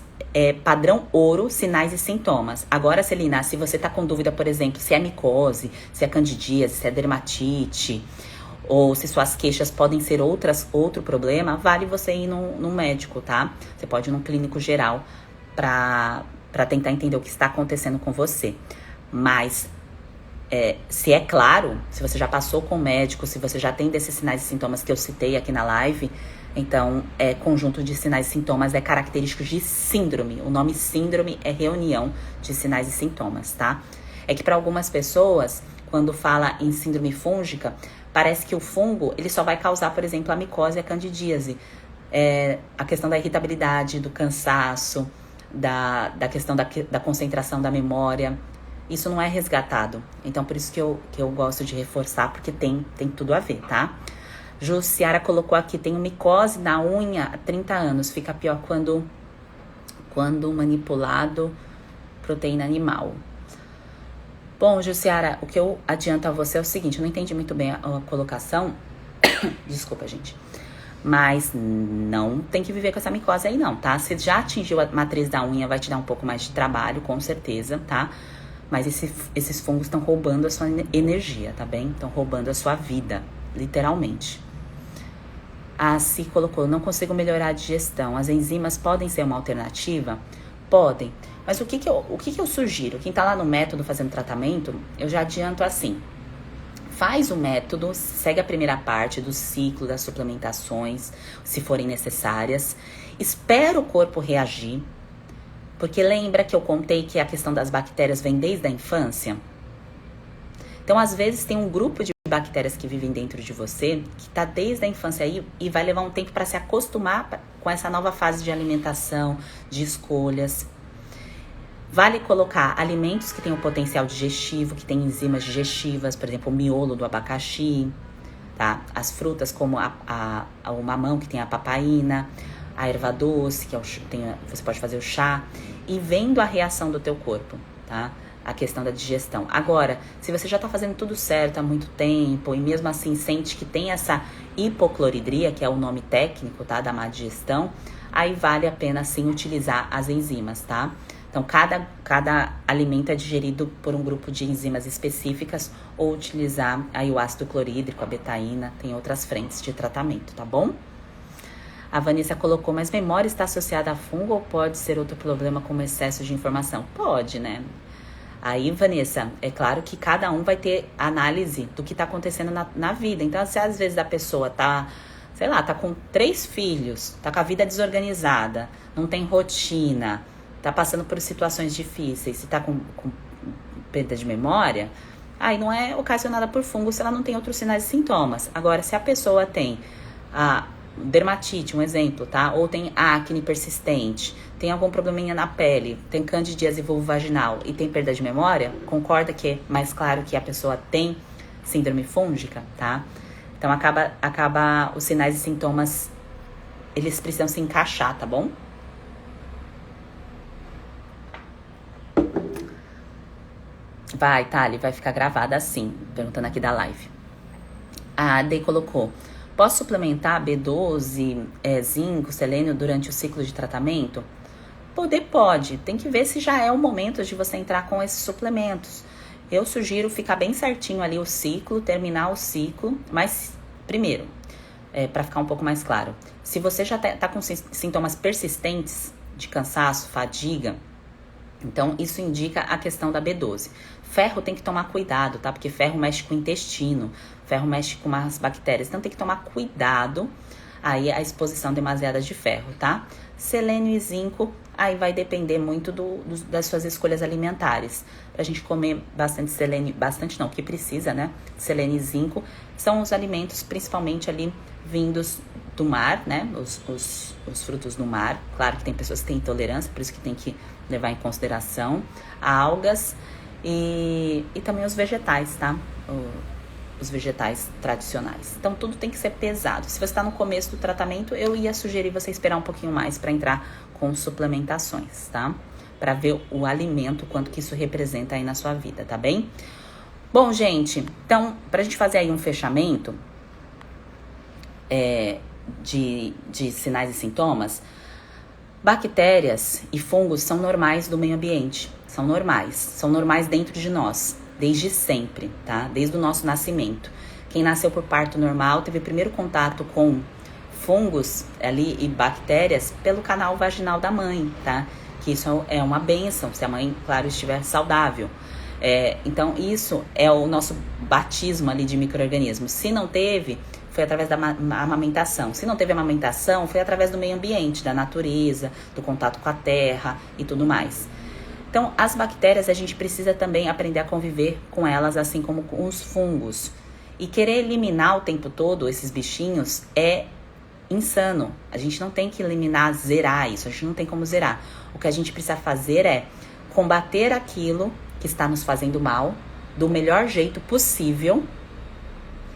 padrão ouro, sinais e sintomas. Agora, Celina, se você tá com dúvida, por exemplo, se é micose, se é candidíase, se é dermatite, ou se suas queixas podem ser outro problema, vale você ir num médico, tá? Você pode ir num clínico geral pra tentar entender o que está acontecendo com você. Mas, se é claro, se você já passou com o médico, se você já tem desses sinais e sintomas que eu citei aqui na live, então, conjunto de sinais e sintomas é característico de síndrome. O nome síndrome é reunião de sinais e sintomas, tá? É que para algumas pessoas, quando fala em síndrome fúngica, parece que o fungo, ele só vai causar, por exemplo, a micose e a candidíase. A questão da irritabilidade, do cansaço, da questão da concentração da memória. Isso não é resgatado. Então, por isso que eu gosto de reforçar, porque tem tudo a ver, tá? Jussiara colocou aqui, tenho micose na unha há 30 anos. Fica pior quando manipulado proteína animal. Bom, Jussiara, o que eu adianto a você é o seguinte, eu não entendi muito bem a colocação, Desculpa, gente. Mas não tem que viver com essa micose aí não, tá? Se já atingiu a matriz da unha, vai te dar um pouco mais de trabalho, com certeza, tá? Mas esses fungos estão roubando a sua energia, tá bem? Estão roubando a sua vida, literalmente. A Si colocou, não consigo melhorar a digestão. As enzimas podem ser uma alternativa? Podem. Mas o que eu sugiro? Quem tá lá no método fazendo tratamento, eu já adianto assim. Faz o método, segue a primeira parte do ciclo das suplementações, se forem necessárias. Espera o corpo reagir. Porque lembra que eu contei que a questão das bactérias vem desde a infância? Então, às vezes, tem um grupo de bactérias que vivem dentro de você, que está desde a infância aí, e vai levar um tempo para se acostumar com essa nova fase de alimentação, de escolhas. Vale colocar alimentos que têm o potencial digestivo, que têm enzimas digestivas, por exemplo, o miolo do abacaxi, tá? As frutas como o mamão, que tem a papaina, a erva doce, que você pode fazer o chá, e vendo a reação do teu corpo, tá? A questão da digestão. Agora, se você já tá fazendo tudo certo há muito tempo, e mesmo assim sente que tem essa hipocloridria, que é o nome técnico, tá? Da má digestão, aí vale a pena, sim, utilizar as enzimas, tá? Então, cada alimento é digerido por um grupo de enzimas específicas, ou utilizar aí o ácido clorídrico, a betaína, tem outras frentes de tratamento, tá bom? A Vanessa colocou, mas memória está associada a fungo ou pode ser outro problema como excesso de informação? Pode, né? Aí, Vanessa, é claro que cada um vai ter análise do que tá acontecendo na vida. Então, se às vezes a pessoa tá, sei lá, tá com 3 filhos, tá com a vida desorganizada, não tem rotina, tá passando por situações difíceis, se tá com perda de memória, aí não é ocasionada por fungo se ela não tem outros sinais e sintomas. Agora, se a pessoa tem a dermatite, um exemplo, tá? Ou tem acne persistente, tem algum probleminha na pele, tem candidíase vulvovaginal e tem perda de memória, concorda que é mais claro que a pessoa tem síndrome fúngica, tá? Então, acaba os sinais e sintomas, eles precisam se encaixar, tá bom? Vai, Thali, vai ficar gravada assim, perguntando aqui da live. A Ade colocou, posso suplementar B12, zinco, selênio durante o ciclo de tratamento? Pode. Tem que ver se já é o momento de você entrar com esses suplementos. Eu sugiro ficar bem certinho ali o ciclo, terminar o ciclo, mas primeiro, para ficar um pouco mais claro, se você já tá com sintomas persistentes de cansaço, fadiga, então isso indica a questão da B12. Ferro tem que tomar cuidado, tá? Porque ferro mexe com o intestino, ferro mexe com umas bactérias, então tem que tomar cuidado aí a exposição demasiada de ferro, tá? Selênio e zinco, aí vai depender muito das suas escolhas alimentares. Pra gente comer bastante selênio, bastante não, que precisa, né? Selênio e zinco são os alimentos principalmente ali vindos do mar, né? Os frutos do mar. Claro que tem pessoas que têm intolerância, por isso que tem que levar em consideração algas e também os vegetais, tá? Os vegetais tradicionais. Então, tudo tem que ser pesado. Se você está no começo do tratamento, eu ia sugerir você esperar um pouquinho mais para entrar com suplementações, tá? Para ver o alimento, quanto que isso representa aí na sua vida, tá bem? Bom, gente, então, pra gente fazer aí um fechamento de sinais e sintomas, bactérias e fungos são normais do meio ambiente. São normais dentro de nós, desde sempre, tá? Desde o nosso nascimento. Quem nasceu por parto normal teve primeiro contato com fungos ali e bactérias pelo canal vaginal da mãe, tá? Que isso é uma bênção, se a mãe, claro, estiver saudável. Então, isso é o nosso batismo ali de micro-organismos. Se não teve, foi através da amamentação. Se não teve amamentação, foi através do meio ambiente, da natureza, do contato com a terra e tudo mais. Então, as bactérias, a gente precisa também aprender a conviver com elas, assim como com os fungos. E querer eliminar o tempo todo esses bichinhos é insano. A gente não tem que eliminar, zerar isso. A gente não tem como zerar. O que a gente precisa fazer é combater aquilo que está nos fazendo mal do melhor jeito possível,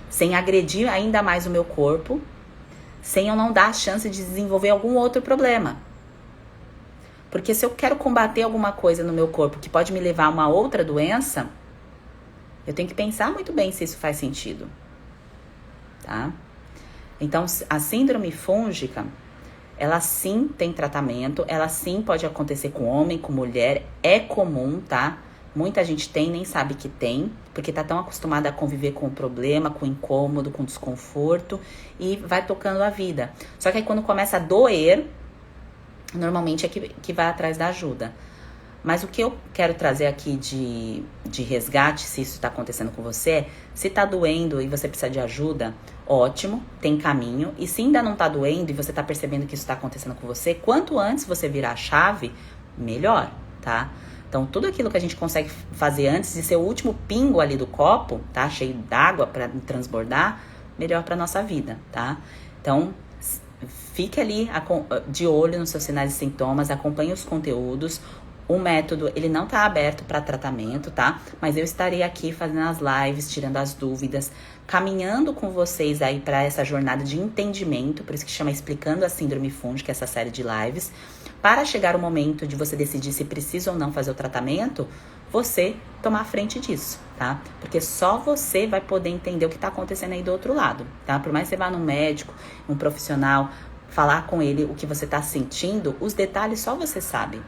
sem agredir ainda mais o meu corpo, sem eu não dar a chance de desenvolver algum outro problema. Porque se eu quero combater alguma coisa no meu corpo que pode me levar a uma outra doença, eu tenho que pensar muito bem se isso faz sentido, tá? Então, a síndrome fúngica, ela sim tem tratamento, ela sim pode acontecer com homem, com mulher, é comum, tá? Muita gente tem, nem sabe que tem, porque tá tão acostumada a conviver com o problema, com o incômodo, com o desconforto, e vai tocando a vida. Só que aí quando começa a doer, normalmente é que vai atrás da ajuda. Mas o que eu quero trazer aqui de resgate, se isso está acontecendo com você, é, se tá doendo e você precisa de ajuda, ótimo, tem caminho. E se ainda não tá doendo e você tá percebendo que isso tá acontecendo com você, quanto antes você virar a chave, melhor, tá? Então, tudo aquilo que a gente consegue fazer antes de ser o último pingo ali do copo, tá? Cheio d'água para transbordar, melhor para nossa vida, tá? Então, fique ali de olho nos seus sinais e sintomas, acompanhe os conteúdos. O método, ele não tá aberto para tratamento, tá? Mas eu estarei aqui fazendo as lives, tirando as dúvidas, caminhando com vocês aí para essa jornada de entendimento, por isso que chama Explicando a Síndrome Fúngica, essa série de lives. Para chegar o momento de você decidir se precisa ou não fazer o tratamento, você tomar a frente disso, tá? Porque só você vai poder entender o que tá acontecendo aí do outro lado, tá? Por mais que você vá num médico, um profissional, falar com ele o que você tá sentindo, os detalhes só você sabe,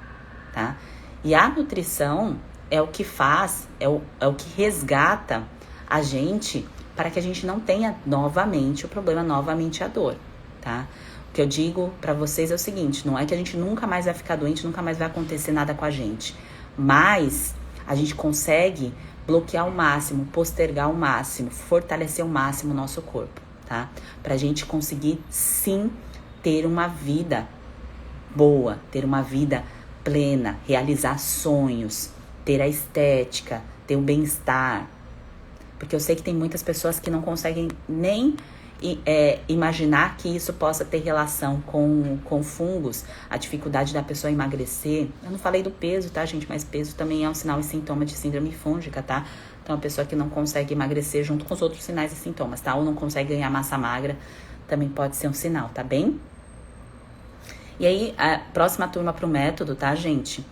tá? E a nutrição é o que faz, é o que resgata a gente para que a gente não tenha novamente o problema, novamente a dor, tá? O que eu digo para vocês é o seguinte, não é que a gente nunca mais vai ficar doente, nunca mais vai acontecer nada com a gente, mas a gente consegue bloquear ao máximo, postergar ao máximo, fortalecer ao máximo o nosso corpo, tá? Pra gente conseguir sim ter uma vida boa, ter uma vida plena, realizar sonhos, ter a estética, ter o bem-estar. Porque eu sei que tem muitas pessoas que não conseguem nem imaginar que isso possa ter relação com fungos, a dificuldade da pessoa emagrecer. Eu não falei do peso, tá, gente? Mas peso também é um sinal e sintoma de síndrome fúngica, tá? Então, a pessoa que não consegue emagrecer junto com os outros sinais e sintomas, tá? Ou não consegue ganhar massa magra, também pode ser um sinal, tá bem? E aí, a próxima turma pro método, tá, gente?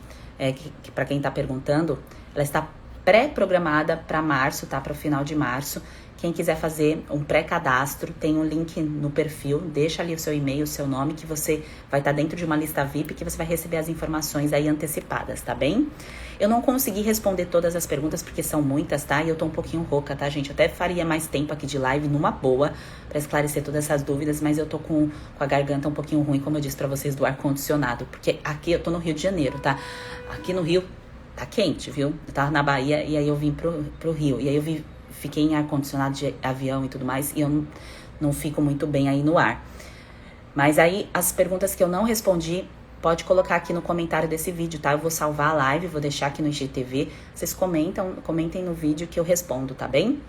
Que para quem tá perguntando, ela está pré-programada para março, tá? Para o final de março. Quem quiser fazer um pré-cadastro, tem um link no perfil, deixa ali o seu e-mail, o seu nome, que você vai estar dentro de uma lista VIP, que você vai receber as informações aí antecipadas, tá bem? Eu não consegui responder todas as perguntas, porque são muitas, tá? E eu tô um pouquinho rouca, tá, gente? Eu até faria mais tempo aqui de live, numa boa, pra esclarecer todas essas dúvidas, mas eu tô com a garganta um pouquinho ruim, como eu disse pra vocês, do ar-condicionado, porque aqui eu tô no Rio de Janeiro, tá? Aqui no Rio tá quente, viu? Eu tava na Bahia e aí eu vim pro Rio, e aí eu fiquei em ar-condicionado de avião e tudo mais, e eu não fico muito bem aí no ar. Mas aí, as perguntas que eu não respondi, pode colocar aqui no comentário desse vídeo, tá? Eu vou salvar a live, vou deixar aqui no IGTV. Vocês comentem no vídeo que eu respondo, tá bem?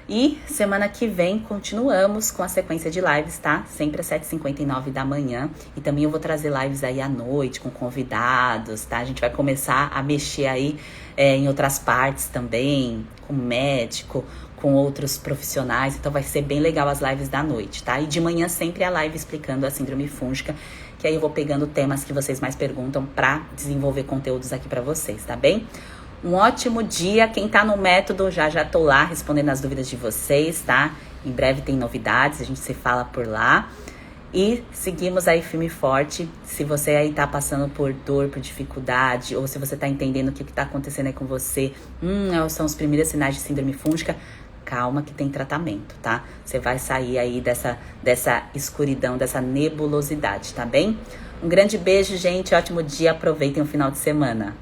E semana que vem continuamos com a sequência de lives, tá? Sempre às 7h59 da manhã. E também eu vou trazer lives aí à noite com convidados, tá? A gente vai começar a mexer aí em outras partes também, com médico, com outros profissionais. Então vai ser bem legal as lives da noite, tá? E de manhã sempre a live explicando a síndrome fúngica, que aí eu vou pegando temas que vocês mais perguntam pra desenvolver conteúdos aqui pra vocês, tá bem? Um ótimo dia. Quem tá no método, já tô lá respondendo as dúvidas de vocês, tá? Em breve tem novidades, a gente se fala por lá. E seguimos aí firme e forte. Se você aí tá passando por dor, por dificuldade, ou se você tá entendendo o que tá acontecendo aí com você, são os primeiros sinais de síndrome fúngica, calma que tem tratamento, tá? Você vai sair aí dessa escuridão, dessa nebulosidade, tá bem? Um grande beijo, gente. Ótimo dia. Aproveitem o final de semana.